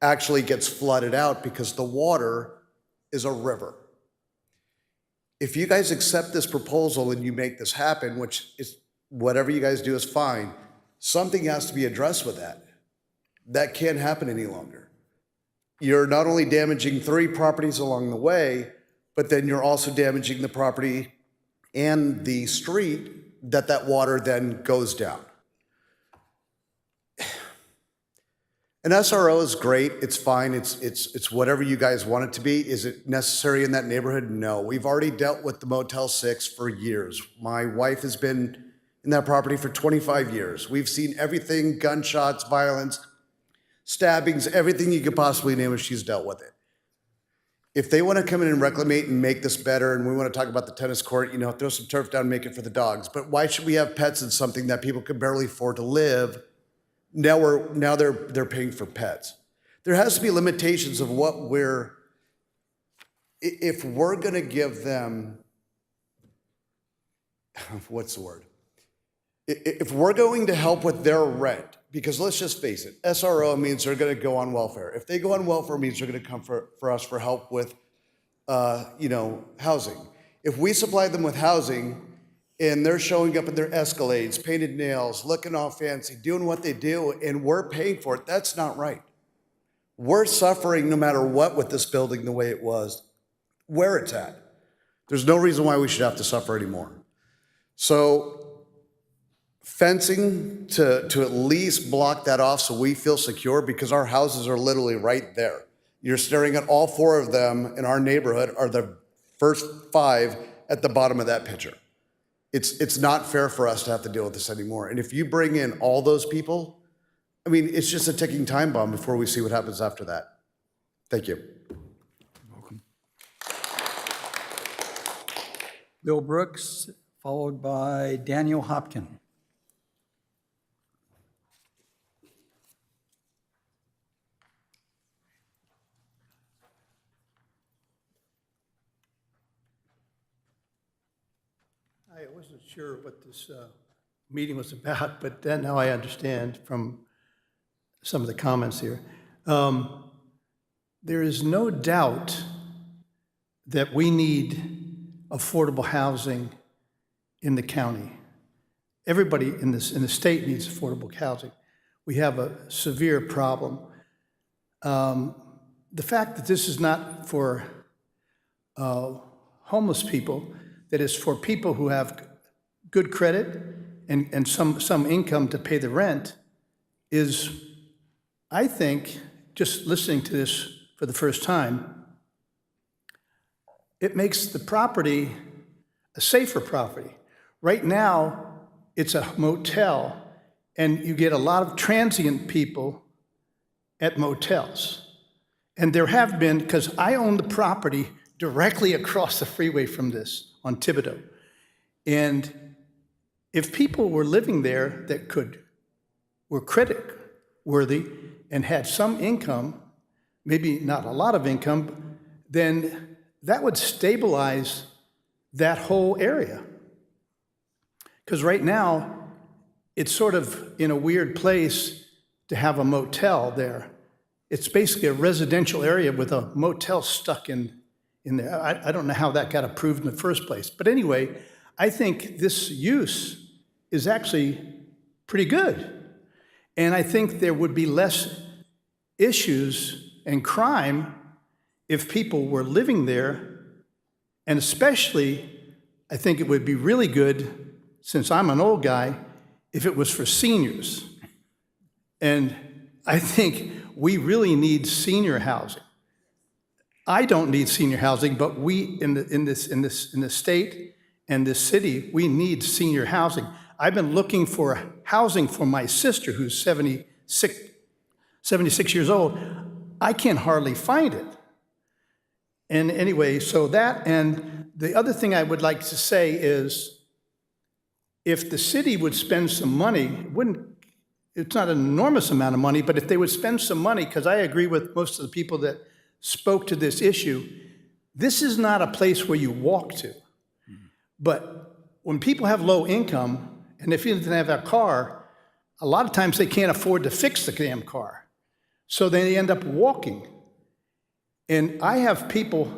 actually gets flooded out because the water is a river. If you guys accept this proposal and you make this happen, which is whatever you guys do is fine, something has to be addressed with that. That can't happen any longer. You're not only damaging 3 properties along the way, but then you're also damaging the property and the street that water then goes down. An SRO is great, it's fine, it's whatever you guys want it to be. Is it necessary in that neighborhood? No. We've already dealt with the Motel 6 for years. My wife has been in that property for 25 years. We've seen everything, gunshots, violence, stabbings, everything you could possibly name, and she's dealt with it. If they want to come in and reclamate and make this better, and we want to talk about the tennis court, throw some turf down, make it for the dogs. But why should we have pets in something that people can barely afford to live? Now they're paying for pets. There has to be limitations of what if we're going to give them, what's the word? If we're going to help with their rent, because let's just face it, SRO means they're going to go on welfare. If they go on welfare, it means they're going to come for us for help with, housing. If we supply them with housing and they're showing up in their Escalades, painted nails, looking all fancy, doing what they do, and we're paying for it, that's not right. We're suffering no matter what with this building the way it was, where it's at. There's no reason why we should have to suffer anymore. So fencing to at least block that off so we feel secure, because our houses are literally right there. You're staring at all 4 of them in our neighborhood are the first 5 at the bottom of that picture. It's not fair for us to have to deal with this anymore. And if you bring in all those people, it's just a ticking time bomb before we see what happens after that. Thank you. Welcome. Bill Brooks, followed by Daniel Hopkin. I wasn't sure what this meeting was about, but then now I understand from some of the comments here. There is no doubt that we need affordable housing in the county. Everybody in the state needs affordable housing. We have a severe problem. The fact that this is not for homeless people, that is for people who have good credit and some income to pay the rent is, I think, just listening to this for the first time, it makes the property a safer property. Right now, it's a motel, and you get a lot of transient people at motels. And there have been, because I own the property directly across the freeway from this on Thibodeau. And if people were living there that were credit worthy and had some income, maybe not a lot of income, then that would stabilize that whole area. Because right now, it's sort of in a weird place to have a motel there. It's basically a residential area with a motel stuck in there. I don't know how that got approved in the first place. But anyway, I think this use is actually pretty good. And I think there would be less issues and crime if people were living there. And especially, I think it would be really good, since I'm an old guy, if it was for seniors. And I think we really need senior housing. I don't need senior housing, but we in the state and this city, we need senior housing. I've been looking for housing for my sister who's 76 years old. I can hardly find it. And anyway, so that, and the other thing I would like to say is, if the city would spend some money, it's not an enormous amount of money, but if they would spend some money, because I agree with most of the people that spoke to this issue, this is not a place where you walk to. But when people have low income, and if you didn't have a car, a lot of times they can't afford to fix the damn car. So they end up walking. And I have people,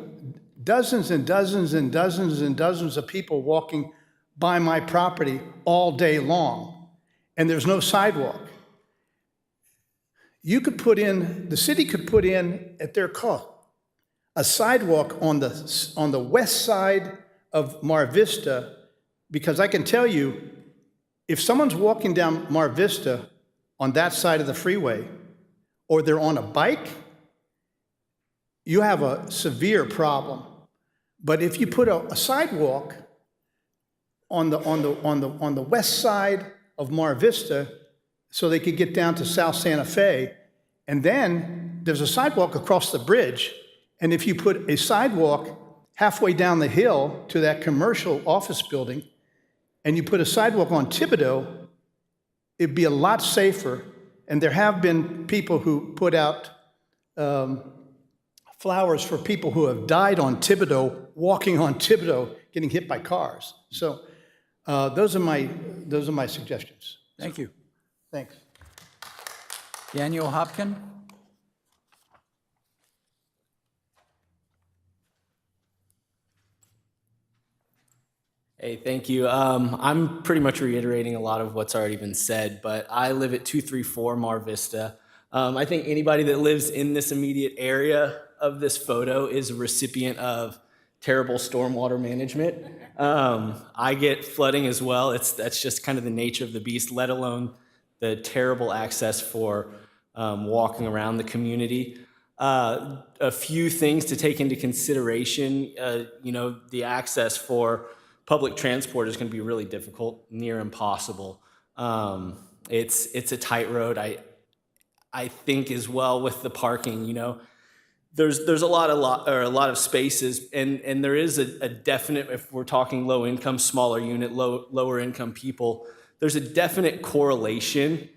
dozens and dozens and dozens and dozens of people walking by my property all day long, and there's no sidewalk. You could put in, the city could put in at their cost, a sidewalk on the west side of Mar Vista, because I can tell you, if someone's walking down Mar Vista on that side of the freeway, or they're on a bike, you have a severe problem. But if you put a sidewalk on the west side of Mar Vista, so they could get down to South Santa Fe, and then there's a sidewalk across the bridge, and if you put a sidewalk halfway down the hill to that commercial office building, and you put a sidewalk on Thibodeau, it'd be a lot safer. And there have been people who put out flowers for people who have died on Thibodeau, walking on Thibodeau, getting hit by cars. So those are my suggestions. Thank you. Thanks. Daniel Hopkin? Hey, thank you. I'm pretty much reiterating a lot of what's already been said, but I live at 234 Mar Vista. I think anybody that lives in this immediate area of this photo is a recipient of terrible stormwater management. I get flooding as well. That's just kind of the nature of the beast, let alone the terrible access for walking around the community. A few things to take into consideration, the access for public transport is going to be really difficult, near impossible. It's a tight road. I think as well with the parking, there's a lot of spaces, and there is a definite, if we're talking low income, smaller unit, lower income people, there's a definite correlation.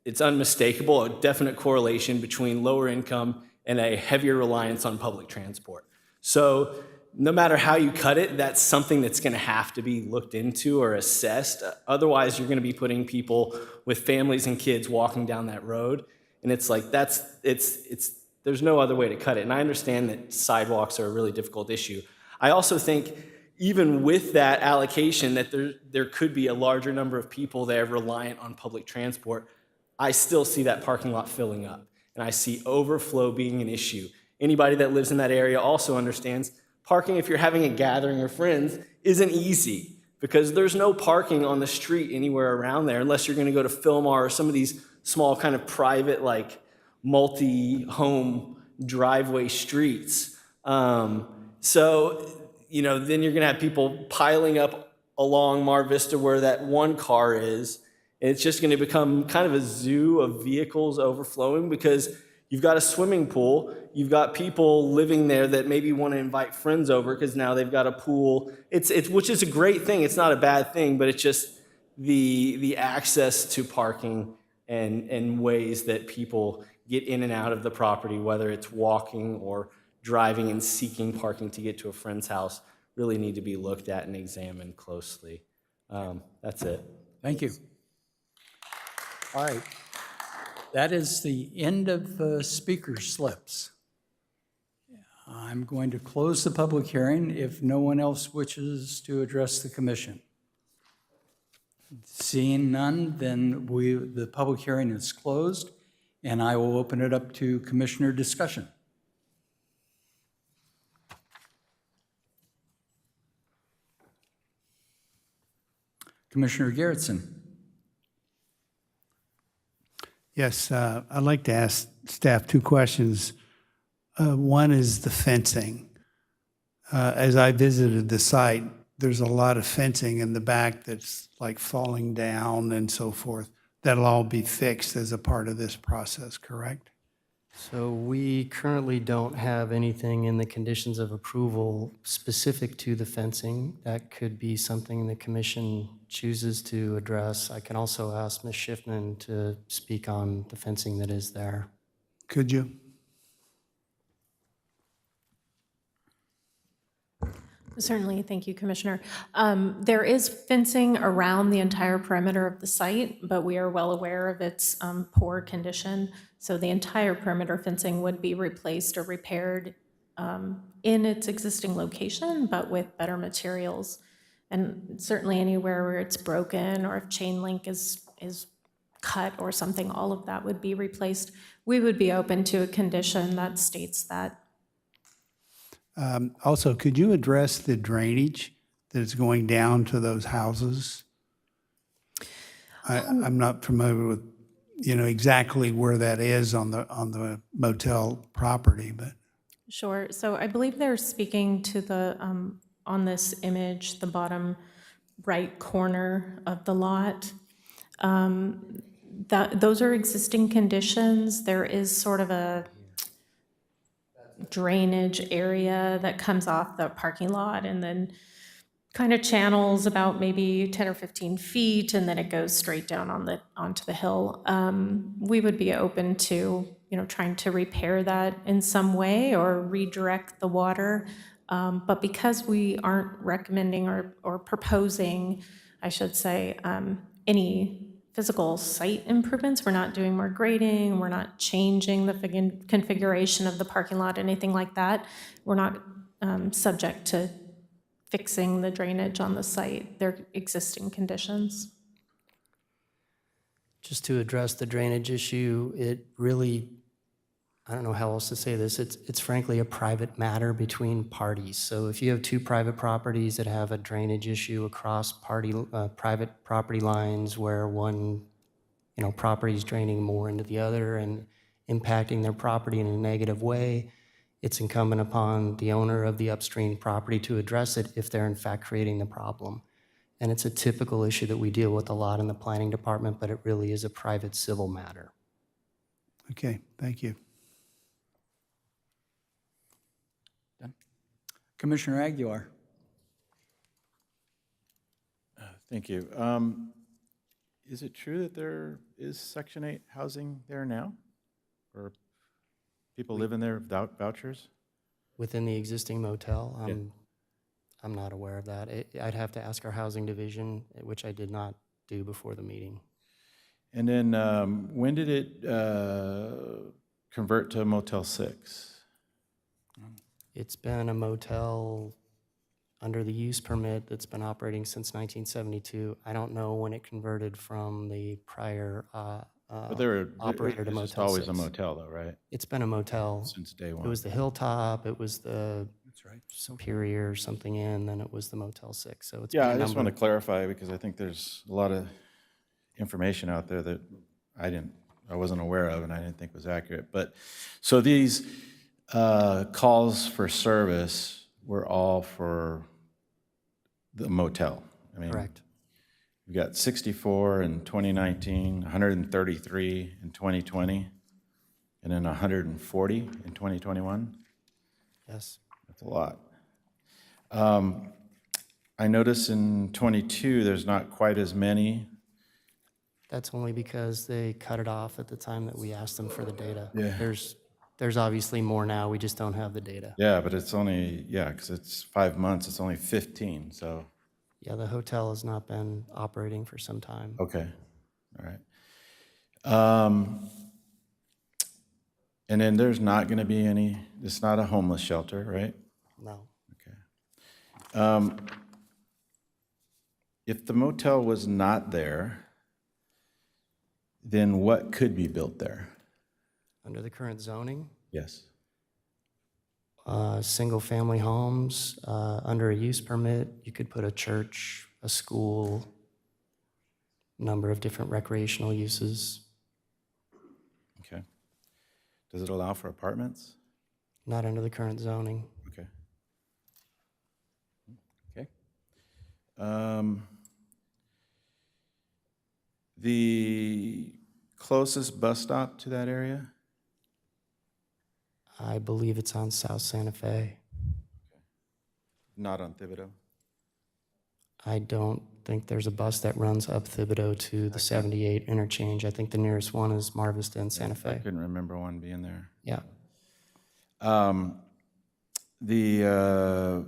It's unmistakable, a definite correlation between lower income and a heavier reliance on public transport. So no matter how you cut it, that's something that's going to have to be looked into or assessed. Otherwise, you're going to be putting people with families and kids walking down that road. And it's like, there's no other way to cut it. And I understand that sidewalks are a really difficult issue. I also think even with that allocation that there could be a larger number of people that are reliant on public transport, I still see that parking lot filling up. And I see overflow being an issue. Anybody that lives in that area also understands parking, if you're having a gathering of friends, isn't easy because there's no parking on the street anywhere around there unless you're going to go to Fillmar or some of these small kind of private, like multi-home driveway streets. So, then you're going to have people piling up along Mar Vista where that one car is. And it's just going to become kind of a zoo of vehicles overflowing because you've got a swimming pool. You've got people living there that maybe want to invite friends over because now they've got a pool. Which is a great thing. It's not a bad thing, but it's just the access to parking and ways that people get in and out of the property, whether it's walking or driving and seeking parking to get to a friend's house, really need to be looked at and examined closely. That's it. Thank you. All right. That is the end of speaker slips. I'm going to close the public hearing if no one else wishes to address the commission. Seeing none, then the public hearing is closed, and I will open it up to commissioner discussion. Commissioner Garrettson. Yes, I'd like to ask staff two questions. One is the fencing. As I visited the site, there's a lot of fencing in the back that's like falling down and so forth. That'll all be fixed as a part of this process, correct? So we currently don't have anything in the conditions of approval specific to the fencing. That could be something the commission chooses to address. I can also ask Ms. Schiffman to speak on the fencing that is there. Could you? Certainly, thank you, Commissioner. There is fencing around the entire perimeter of the site, but we are well aware of its poor condition. So the entire perimeter fencing would be replaced or repaired in its existing location, but with better materials. And certainly anywhere where it's broken or if chain link is cut or something, all of that would be replaced. We would be open to a condition that states that. Also, could you address the drainage that is going down to those houses? I'm not familiar with, exactly where that is on the motel property, but. Sure. So I believe they're speaking to the, on this image, the bottom right corner of the lot. Those are existing conditions. There is sort of a drainage area that comes off the parking lot and then kind of channels about maybe 10 or 15 feet, and then it goes straight down onto the hill. We would be open to, trying to repair that in some way or redirect the water. But because we aren't recommending or proposing, I should say, any physical site improvements, we're not doing more grading, we're not changing the configuration of the parking lot, anything like that. We're not subject to fixing the drainage on the site. They're existing conditions. Just to address the drainage issue, it really, I don't know how else to say this, it's frankly a private matter between parties. So if you have two private properties that have a drainage issue across private property lines where one, property is draining more into the other and impacting their property in a negative way, it's incumbent upon the owner of the upstream property to address it if they're in fact creating the problem. And it's a typical issue that we deal with a lot in the planning department, but it really is a private civil matter. Okay, thank you. Commissioner Aguilar. Thank you. Is it true that there is Section 8 housing there now? Or people live in there without vouchers? Within the existing motel, I'm not aware of that. I'd have to ask our housing division, which I did not do before the meeting. And then when did it convert to a Motel 6? It's been a motel under the use permit that's been operating since 1972. I don't know when it converted from the prior operator to Motel 6. It's always a motel though, right? It's been a motel. Since day one. It was the Hilltop, it was the Superior, something in, then it was the Motel 6. So it's Yeah, been I just want to clarify because I think there's a lot of information out there that I wasn't aware of and I didn't think was accurate. But so these calls for service were all for the motel. I mean, correct. We got 64 in 2019, 133 in 2020, and then 140 in 2021. Yes. That's a lot. I notice in 22 there's not quite as many. That's only because they cut it off at the time that we asked them for the data. Yeah. There's obviously more now, we just don't have the data. Yeah, but it's only, because it's 5 months, it's only 15, so. Yeah, the hotel has not been operating for some time. Okay, all right. And then there's not going to be any, it's not a homeless shelter, right? No. Okay. If the motel was not there, then what could be built there? Under the current zoning, Yes. single-family homes, under a use permit, you could put a church, a school, number of different recreational uses. Does it allow for apartments? Not under the current zoning. Okay. Okay. The closest bus stop to that area? I believe it's on South Santa Fe. Not on Thibodeau? I don't think there's a bus that runs up Thibodeau to the 78 interchange. I think the nearest one is Mar Vista and Santa I Fe. couldn't remember one being there. Yeah. The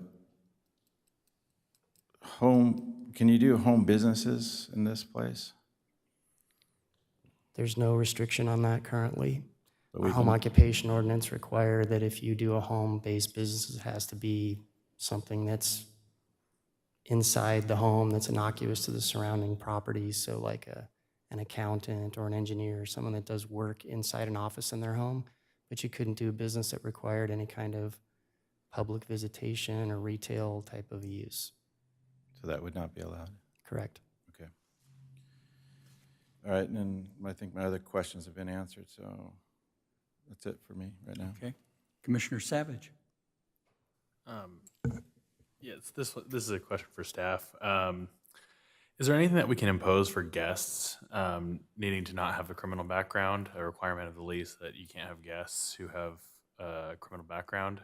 home, can you do home businesses in this place? There's no restriction on that currently. But we Our home can- occupation ordinance require that if you do a home-based business, it has to be something that's inside the home that's innocuous to the surrounding properties. So like an accountant or an engineer, someone that does work inside an office in their home, but you couldn't do a business that required any kind of public visitation or retail type of use. So that would not be allowed? Correct. Okay. All right, and then I think my other questions have been answered, so that's it for me right now. Okay. Commissioner Savage. Yes, this is a question for staff. Is there anything that we can impose for guests needing to not have a criminal background, a requirement of the lease that you can't have guests who have a criminal background?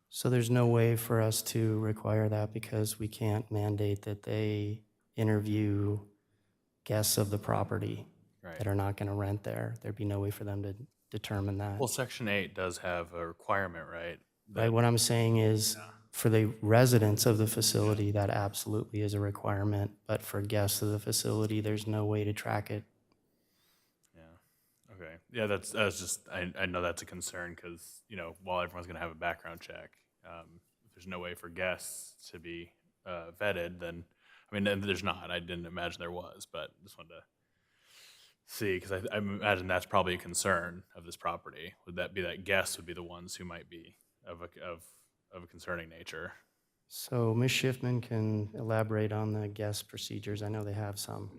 So there's no way for us to require that because we can't mandate that they interview guests of the property that are not going to rent there. There'd be no way for them to determine that. Well, Section 8 does have a requirement, right? Right, what I'm saying is, for the residents of the facility, that absolutely is a requirement, but for guests of the facility, there's no way to track it. Yeah, okay. Yeah, that's just, I know that's a concern because, you know, while everyone's going to have a background check, if there's no way for guests to be vetted, then, I mean, and there's not. I didn't imagine there was, but just wanted to see, because I imagine that's probably a concern of this property. Would that be that guests would be the ones who might be of a concerning nature? So Ms. Schiffman can elaborate on the guest procedures. I know they have some.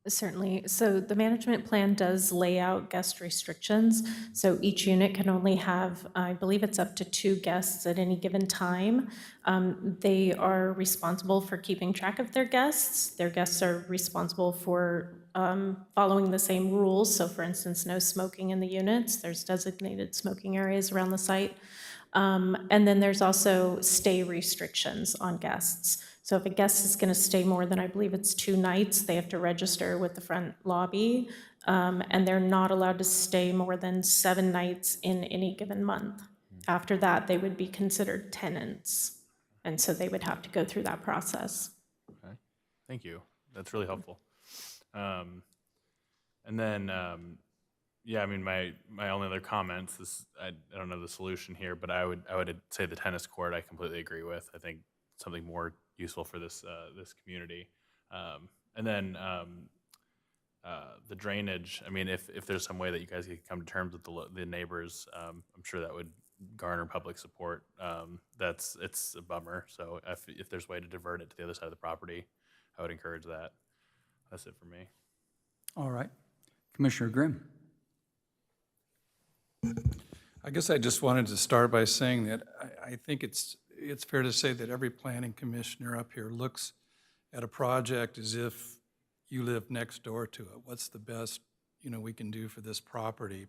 Certainly. So the management plan does lay out guest restrictions. So each unit can only have, I believe it's up to 2 guests at any given time. They are responsible for keeping track of their guests. Their guests are responsible for following the same rules. So for instance, no smoking in the units. There's designated smoking areas around the site. And then there's also stay restrictions on guests. So if a guest is going to stay more than, I believe it's 2 nights, they have to register with the front lobby, and they're not allowed to stay more than 7 nights in any given month. After that, they would be considered tenants, and so they would have to go through that process. Okay, thank you. That's really helpful. And then, yeah, I mean, my only other comments is I don't know the solution here, but I would say the tennis court I completely agree with. I think something more useful for this this community. And then the drainage. I mean, if there's some way that you guys could come to terms with the neighbors, I'm sure that would garner public support. It's a bummer. So if there's a way to divert it to the other side of the property, I would encourage that. That's it for me. All right. Commissioner Grimm. I guess I just wanted to start by saying that I think it's fair to say that every planning commissioner up here looks at a project as if you live next door to it. What's the best, we can do for this property?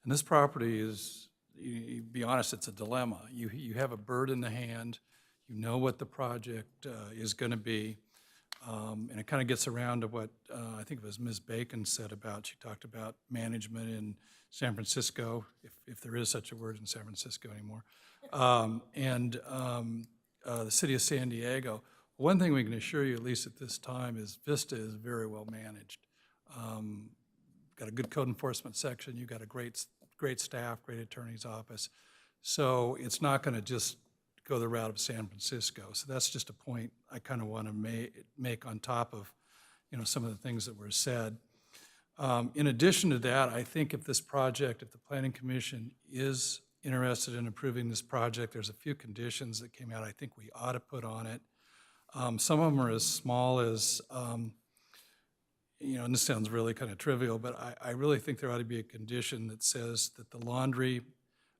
And this property is, be honest, it's a dilemma. You have a bird in the hand. You know what the project is going to be. And it kind of gets around to what I think it was Ms. Bacon said about, she talked about management in San Francisco, if there is such a word in San Francisco anymore, and the city of San Diego. One thing we can assure you, at least at this time, is Vista is very well managed. Got a good code enforcement section. You've got a great staff, great attorney's office. So it's not going to just go the route of San Francisco. So that's just a point I kind of want to make on top of, some of the things that were said. In addition to that, I think if the Planning Commission is interested in approving this project, there's a few conditions that came out I think we ought to put on it. Some of them are as small as and this sounds really kind of trivial, but I really think there ought to be a condition that says that the laundry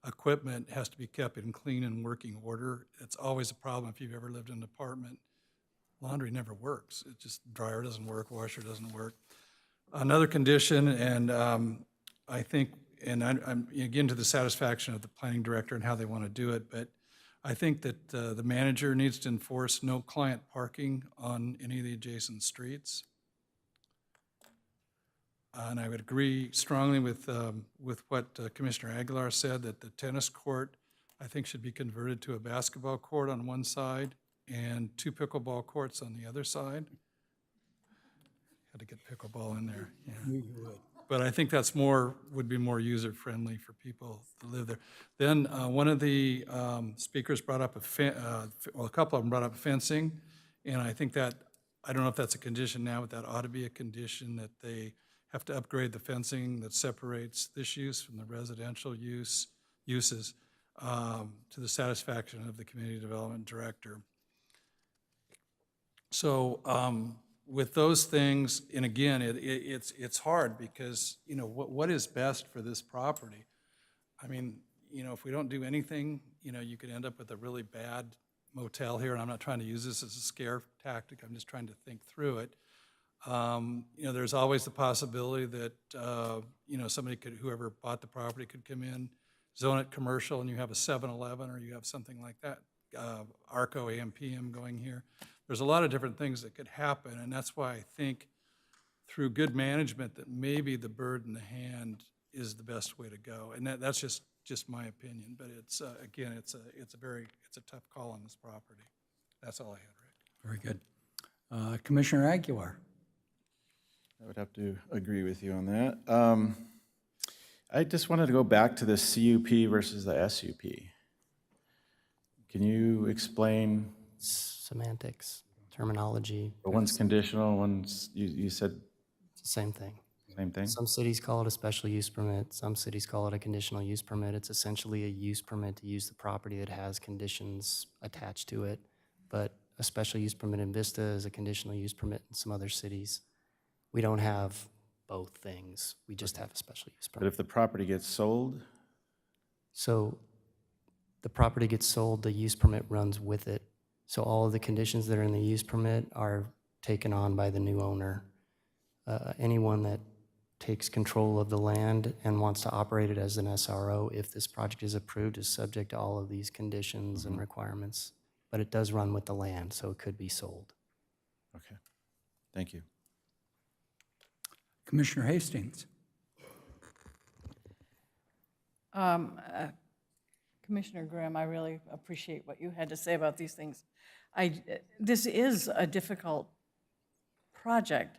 equipment has to be kept in clean and working order. It's always a problem if you've ever lived in an apartment. Laundry never works. It just, dryer doesn't work, washer doesn't work. Another condition, and I think, and I'm again to the satisfaction of the planning director and how they want to do it, but I think that the manager needs to enforce no client parking on any of the adjacent streets. And I would agree strongly with what Commissioner Aguilar said, that the tennis court, I think, should be converted to a basketball court on one side and 2 pickleball courts on the other side. Had to get pickleball in there, yeah. You would. But I think that's would be more user-friendly for people to live there. Then one of the speakers brought up a couple of them brought up fencing, and I think that, I don't know if that's a condition now, but that ought to be a condition that they have to upgrade the fencing that separates this use from the residential uses to the satisfaction of the community development director. So with those things, and again, it's hard because, what is best for this property? I mean, if we don't do anything, you could end up with a really bad motel here, and I'm not trying to use this as a scare tactic, I'm just trying to think through it. There's always the possibility that, somebody whoever bought the property could come in, zone it commercial, and you have a 7-Eleven or you have something like that, Arco AM/PM going here. There's a lot of different things that could happen, and that's why I think through good management that maybe the bird in the hand is the best way to go. And that's just my opinion, but it's, again, it's a tough call on this property. That's all I had, Rick. Very good. Commissioner Aguilar. I would have to agree with you on that. I just wanted to go back to the CUP versus the SUP. Can you explain? Semantics, terminology. One's conditional, one's, you said? It's the same thing. Same thing? Some cities call it a special use permit. Some cities call it a conditional use permit. It's essentially a use permit to use the property that has conditions attached to it. But a special use permit in Vista is a conditional use permit in some other cities. We don't have both things. We just have a special use permit. But if the property gets sold? So the property gets sold, the use permit runs with it. So all of the conditions that are in the use permit are taken on by the new owner. Anyone that takes control of the land and wants to operate it as an SRO, if this project is approved, is subject to all of these conditions and requirements. But it does run with the land, so it could be sold. Okay, thank you. Commissioner Hastings. Commissioner Grimm, I really appreciate what you had to say about these things. This is a difficult project,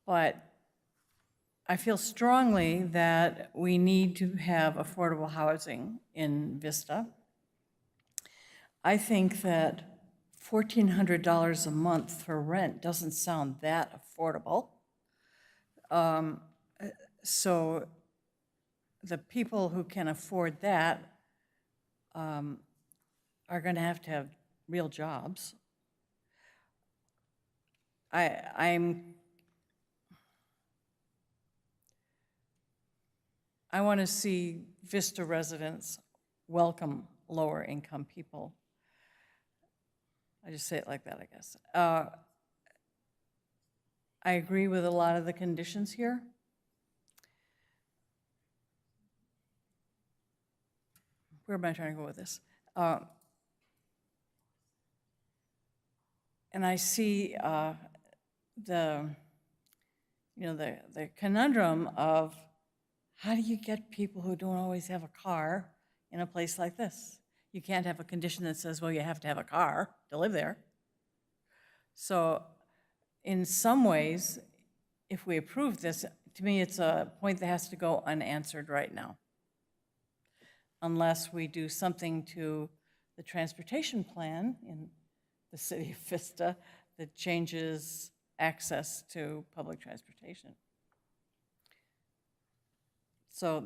but I feel strongly that we need to have affordable housing in Vista. I think that $1,400 a month for rent doesn't sound that affordable. So the people who can afford that are going to have real jobs. I want to see Vista residents welcome lower income people. I just say it like that, I guess. I agree with a lot of the conditions here. Where am I trying to go with this? And I see the conundrum of how do you get people who don't always have a car in a place like this? You can't have a condition that says, well, you have to have a car to live there. So in some ways, if we approve this, to me, it's a point that has to go unanswered right now, unless we do something to the transportation plan in the city of Vista that changes access to public transportation. So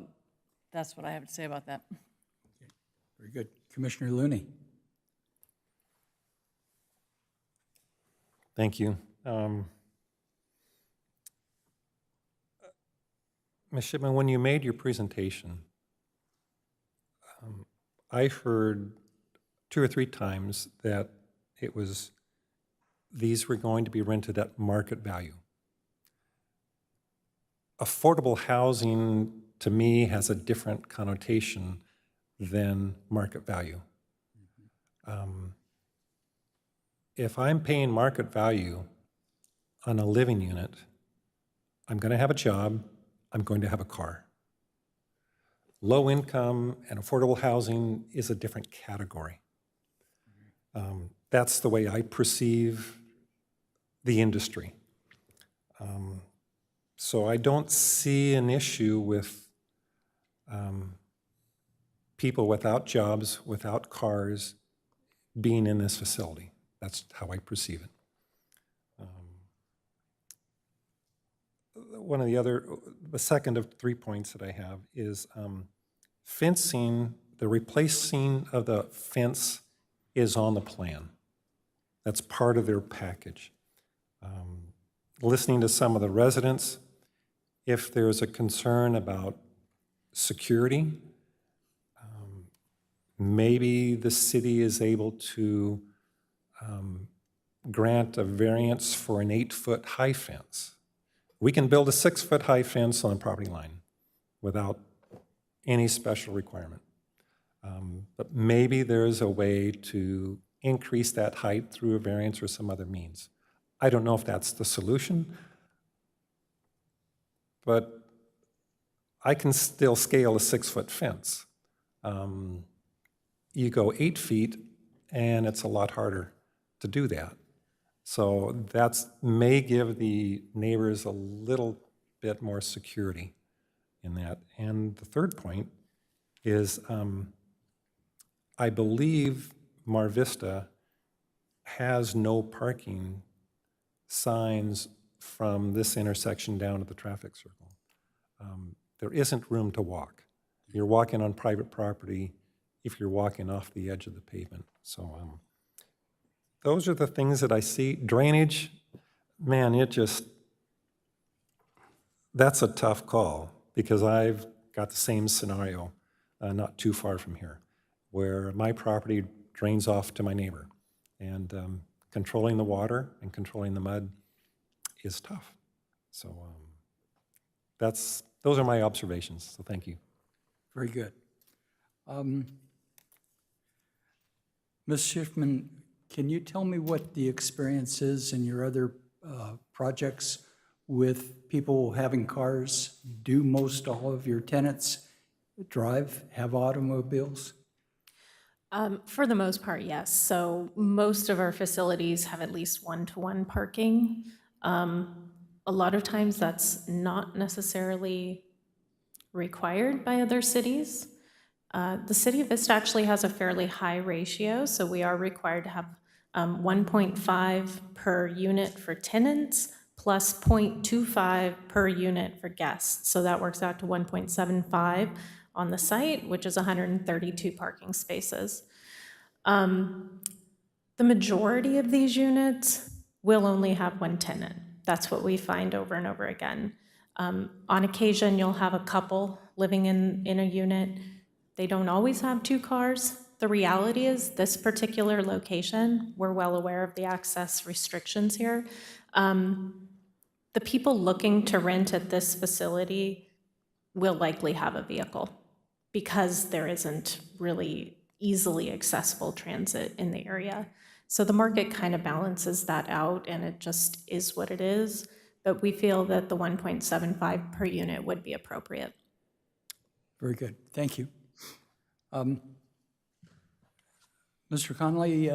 that's what I have to say about that. Okay. Very good. Commissioner Looney. Thank you. Ms. Shipman, when you made your presentation, I heard 2 or 3 times that these were going to be rented at market value. Affordable housing, to me, has a different connotation than market value. If I'm paying market value on a living unit, I'm going to have a job, I'm going to have a car. Low income and affordable housing is a different category. That's the way I perceive the industry. So I don't see an issue with people without jobs, without cars, being in this facility. That's how I perceive it. The second of 3 points that I have is fencing. The replacing of the fence is on the plan. That's part of their package. Listening to some of the residents, if there's a concern about security, maybe the city is able to grant a variance for an 8-foot high fence. We can build a 6-foot high fence on the property line without any special requirement. But maybe there's a way to increase that height through a variance or some other means. I don't know if that's the solution, but I can still scale a 6-foot fence. You go 8 feet, and it's a lot harder to do that. So that may give the neighbors a little bit more security in that. And the third point is I believe Mar Vista has no parking signs from this intersection down to the traffic circle. There isn't room to walk. You're walking on private property if you're walking off the edge of the pavement. So those are the things that I see. Drainage, man, that's a tough call because I've got the same scenario not too far from here where my property drains off to my neighbor. And controlling the water and controlling the mud is tough. So those are my observations, so thank you. Very good. Ms. Schiffman, can you tell me what the experience is in your other projects with people having cars? Do most all of your tenants have automobiles? For the most part, yes. So most of our facilities have at least one-to-one parking. A lot of times that's not necessarily required by other cities. The city of Vista actually has a fairly high ratio, so we are required to have 1.5 per unit for tenants plus 0.25 per unit for guests. So that works out to 1.75 on the site, which is 132 parking spaces. The majority of these units will only have one tenant. That's what we find over and over again. On occasion, you'll have a couple living in a unit. They don't always have 2 cars. The reality is this particular location, we're well aware of the access restrictions here. The people looking to rent at this facility will likely have a vehicle because there isn't really easily accessible transit in the area. So the market kind of balances that out and it just is what it is. But we feel that the 1.75 per unit would be appropriate. Very good, thank you. Mr. Connolly,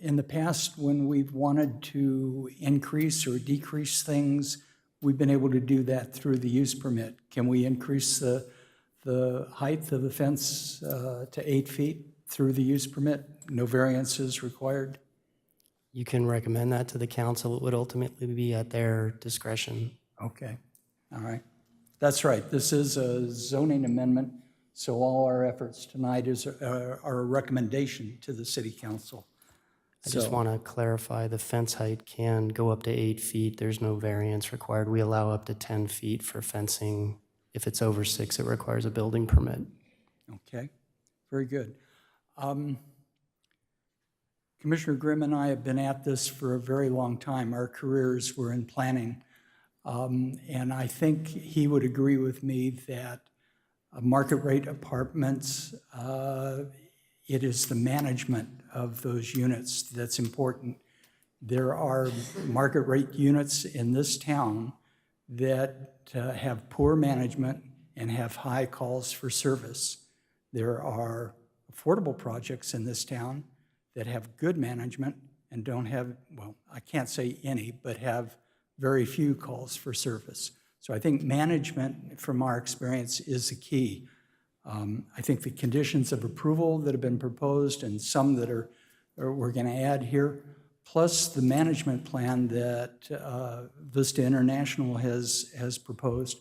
in the past, when we've wanted to increase or decrease things, we've been able to do that through the use permit. Can we increase the height of the fence to 8 feet through the use permit? No variances required? You can recommend that to the council. It would ultimately be at their discretion. Okay, all right. That's right, this is a zoning amendment, so all our efforts tonight are a recommendation to the city council. I just want to clarify, the fence height can go up to 8 feet. There's no variance required. We allow up to 10 feet for fencing if it's over 6, it requires a building permit. Okay, very good. Commissioner Grimm and I have been at this for a very long time. Our careers were in planning. And I think he would agree with me that market rate apartments, it is the management of those units that's important. There are market rate units in this town that have poor management and have high calls for service. There are affordable projects in this town that have good management and don't have, well, I can't say any, but have very few calls for service. So I think management, from our experience, is the key. I think the conditions of approval that have been proposed and some that we're going to add here, plus the management plan that Vista International has proposed,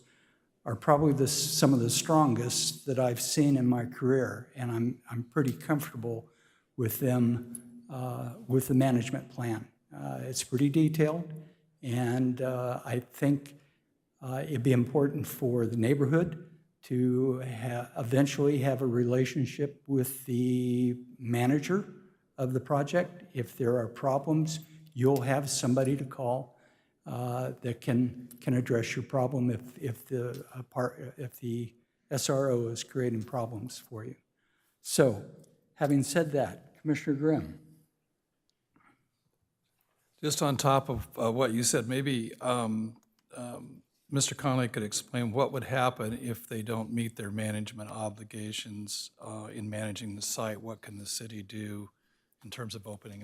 are probably some of the strongest that I've seen in my career, and I'm pretty comfortable with them, with the management plan. It's pretty detailed, and I think it'd be important for the neighborhood to eventually have a relationship with the manager of the project. If there are problems, you'll have somebody to call that can address your problem if the SRO is creating problems for you. So, having said that, Commissioner Grimm. Just on top of what you said, maybe Mr. Connolly could explain what would happen if they don't meet their management obligations in managing the site. What can the city do in terms of reopening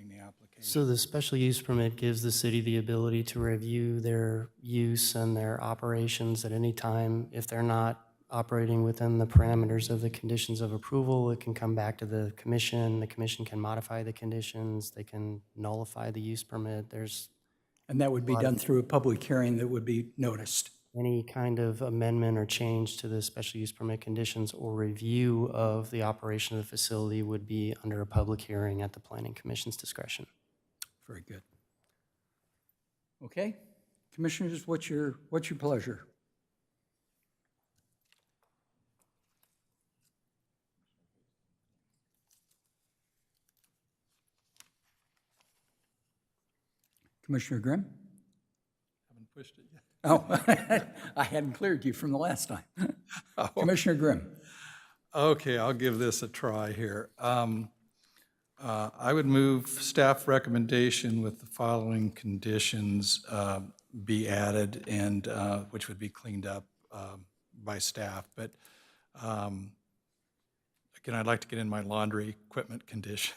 the application? So the special use permit gives the city the ability to review their use and their operations at any time. If they're not operating within the parameters of the conditions of approval, it can come back to the commission. The commission can modify the conditions. They can nullify the use permit. And that would be done through a public hearing that would be noticed. Any kind of amendment or change to the special use permit conditions or review of the operation of the facility would be under a public hearing at the Planning Commission's discretion. Very good. Okay, commissioners, what's your pleasure? Commissioner Grimm? Haven't pushed it yet. Oh, I hadn't cleared you from the last time. Commissioner Grimm. Okay, I'll give this a try here. I would move staff recommendation with the following conditions be added, and which would be cleaned up by staff. But again, I'd like to get in my laundry equipment condition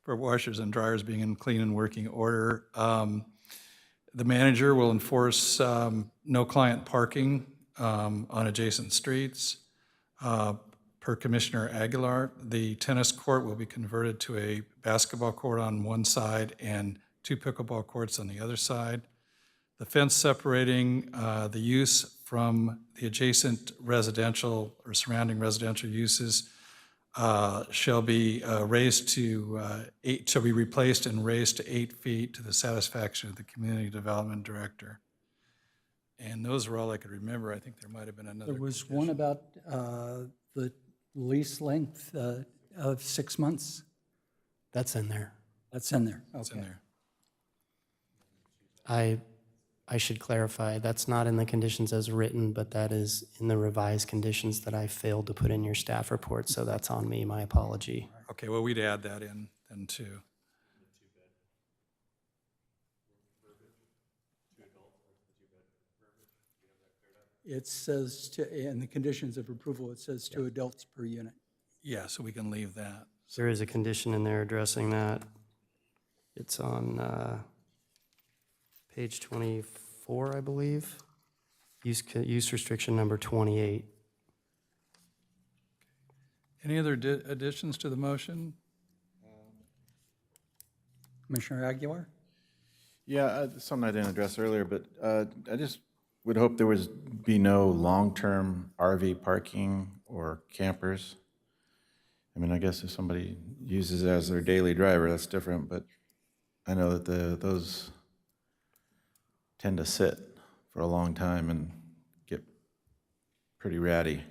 for washers and dryers being in clean and working order. The manager will enforce no client parking on adjacent streets. Per Commissioner Aguilar, the tennis court will be converted to a basketball court on one side and 2 pickleball courts on the other side. The fence separating the use from the adjacent residential or surrounding residential uses shall be replaced and raised to 8 feet to the satisfaction of the community development director. And those are all I could remember. I think there might have been another. There was one about the lease length of 6 months. That's in there. That's in there. That's in Okay. there. I should clarify, that's not in the conditions as written, but that is in the revised conditions that I failed to put in your staff report, so that's on me, my apology. Okay, well, we'd add that in then too. It says, in the conditions of approval, it says 2 adults per unit. Yeah, so we can leave that. There is a condition in there addressing that. It's on page 24, I believe. Use restriction number 28. Any other additions to the motion? Commissioner Aguilar? Yeah, something I didn't address earlier, but I just would hope there be no long-term RV parking or campers. I mean, I guess if somebody uses it as their daily driver, that's different, but I know that those tend to sit for a long time and get pretty ratty.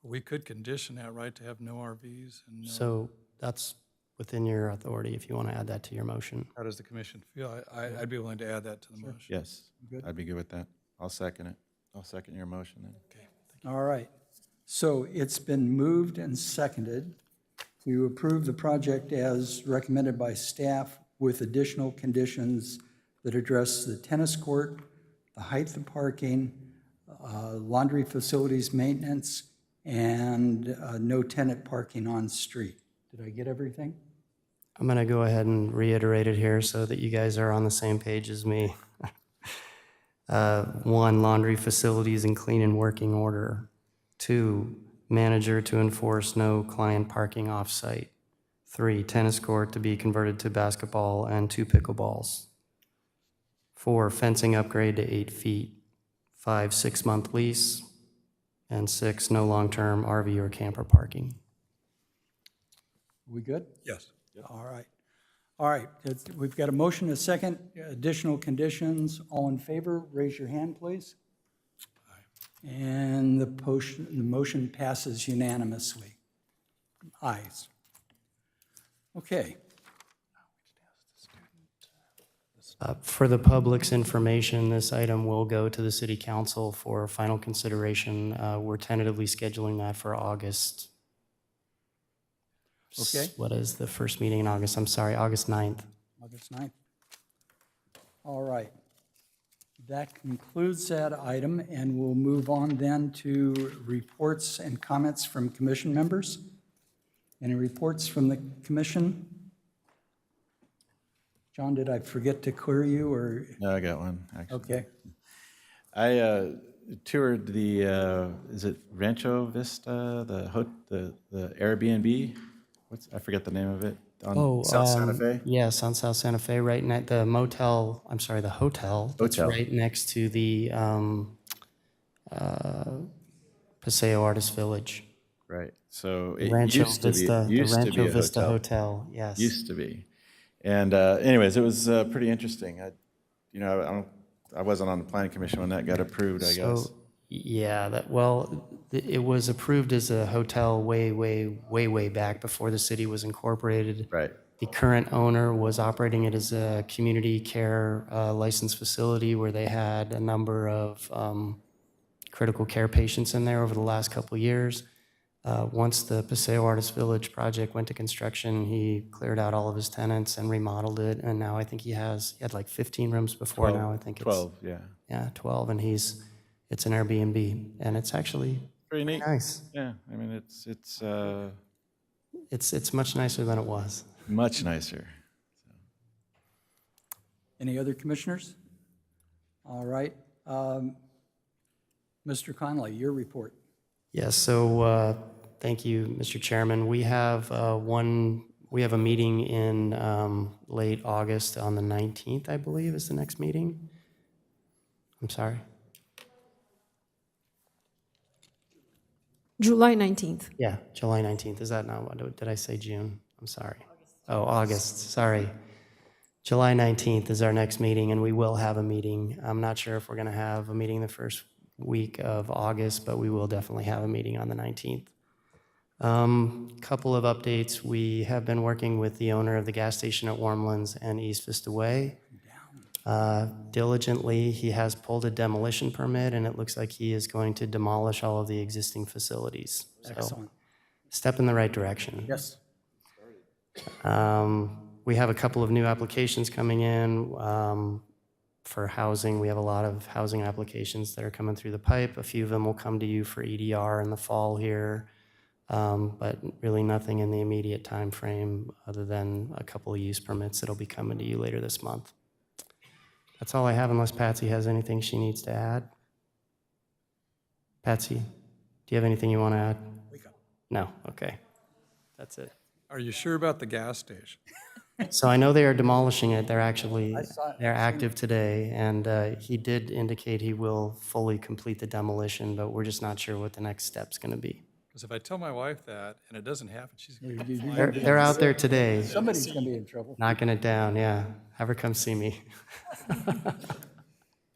We could condition that, right, to have no RVs and no. So that's within your authority if you want to add that to your motion. How does the commission feel? I'd be willing to add that to the motion. Yes, Good. I'd be good with that. I'll second it. I'll second your motion then. All right. So it's been moved and seconded to approve the project as recommended by staff with additional conditions that address the tennis court, the height of parking, laundry facilities maintenance, and no tenant parking on street. Did I get everything? I'm going to go ahead and reiterate it here so that you guys are on the same page as me. 1, laundry facilities in clean and working order. 2, manager to enforce no client parking off-site. 3, tennis court to be converted to basketball and 2 pickleballs. 4, fencing upgrade to 8 feet. 5, 6-month lease. And 6, no long-term RV or camper parking. We good? Yes. All right. All right, we've got a motion, a second, additional conditions. All in favor, raise your hand, please. And the motion passes unanimously. Ayes. Okay. For the public's information, this item will go to the City Council for final consideration. We're tentatively scheduling that for August. Okay. What is the first meeting in August? I'm sorry, August 9th. August 9th. All right. That concludes that item, and we'll move on then to reports and comments from commission members. Any reports from the commission? John, did I forget to clear you, or? No, I got one, actually. Okay. I toured the, is it Rancho Vista, the Airbnb? I forget the name of it, on South Santa Fe? Yes, on South Santa Fe, right next, the motel, I'm sorry, the hotel. That's Hotel. right next to the Paseo Artist Village. Right, so it Rancho used to be, Vista, the used to be Rancho a Vista hotel. Hotel, yes. Used to be. And anyways, it was pretty interesting. I wasn't on the planning commission when that got approved, I guess. So, yeah, it was approved as a hotel way back before the city was incorporated. Right. The current owner was operating it as a community care licensed facility where they had a number of critical care patients in there over the last couple of years. Once the Paseo Artist Village project went to construction, he cleared out all of his tenants and remodeled it, and now I think he had like 15 rooms before. 12, now I think it's 12, yeah. Yeah, 12, and it's an Airbnb, and it's actually Pretty neat. nice. Yeah, I mean, It's much nicer than it was. much nicer. Any other commissioners? All right. Mr. Conley, your report. Yes, so thank you, Mr. Chairman. We have a meeting in late August on the 19th, I believe, is the next meeting. I'm sorry. July 19th. Yeah, July 19th. Is that not what, did I say June? I'm sorry. Oh, August, sorry. July 19th is our next meeting, and we will have a meeting. I'm not sure if we're going to have a meeting the first week of August, but we will definitely have a meeting on the 19th. Couple of updates. We have been working with the owner of the gas station at Warmlands and East Vista Way. Diligently, he has pulled a demolition permit, and it looks like he is going to demolish all of the existing facilities. Excellent. Step in the right direction. Yes. We have a couple of new applications coming in for housing. We have a lot of housing applications that are coming through the pipe. A few of them will come to you for EDR in the fall here, but really nothing in the immediate time frame other than a couple of use permits that'll be coming to you later this month. That's all I have unless Patsy has anything she needs to add. Patsy, do you have anything you want to add? No? Okay. That's it. Are you sure about the gas station? So I know they are demolishing it. They're I active today, and he did indicate he will fully complete the demolition, but we're just not sure what the next step's going to be. Because if I tell my wife that and it doesn't happen, she's going to They're out there today, Somebody's going to be in trouble. knocking it down, yeah. Have her come see me.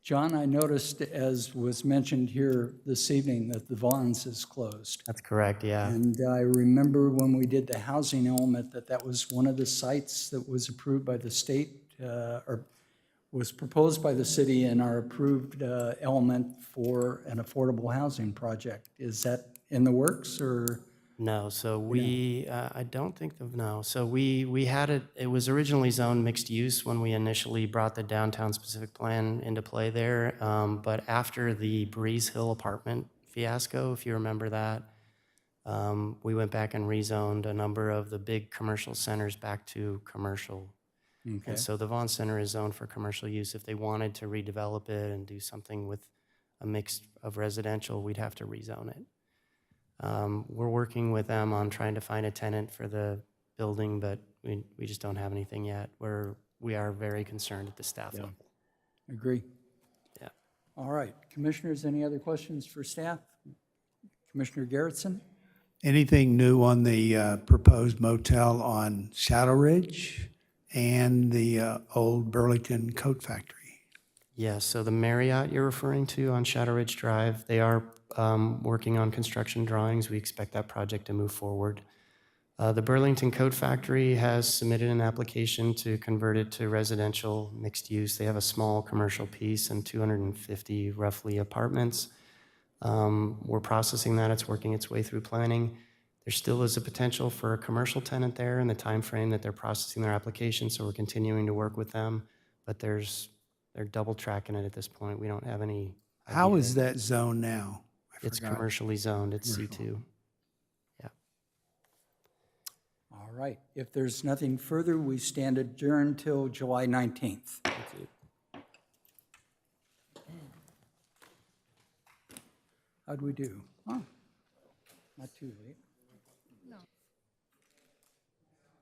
John, I noticed, as was mentioned here this evening, that the Vons is closed. That's correct, yeah. And I remember when we did the housing element, that was one of the sites that was approved by the state, or was proposed by the city in our approved element for an affordable housing project. Is that in the works, or? No, so I don't think, no. So we had it was originally zoned mixed use when we initially brought the downtown specific plan into play there. But after the Breeze Hill apartment fiasco, if you remember that, we went back and rezoned a number of the big commercial centers back to commercial. Okay. And so the Vaughn Center is zoned for commercial use. If they wanted to redevelop it and do something with a mix of residential, we'd have to rezone it. We're working with them on trying to find a tenant for the building, but we just don't have anything yet. We are very concerned at the staff level. Agree. Yeah. All right. Commissioners, any other questions for staff? Commissioner Garrettson? Anything new on the proposed motel on Shadow Ridge and the old Burlington Coat Factory? Yeah, so the Marriott you're referring to on Shadow Ridge Drive, they are working on construction drawings. We expect that project to move forward. The Burlington Coat Factory has submitted an application to convert it to residential mixed use. They have a small commercial piece and 250 roughly apartments. We're processing that. It's working its way through planning. There still is a potential for a commercial tenant there in the time frame that they're processing their application, so we're continuing to work with them. But they're double tracking it at this point. We don't have any idea. How is that zone now? It's commercially zoned. It's C2. Yeah. All right. If there's nothing further, we stand adjourned till July 19th. Thank you. How'd we do? Huh? Not too late.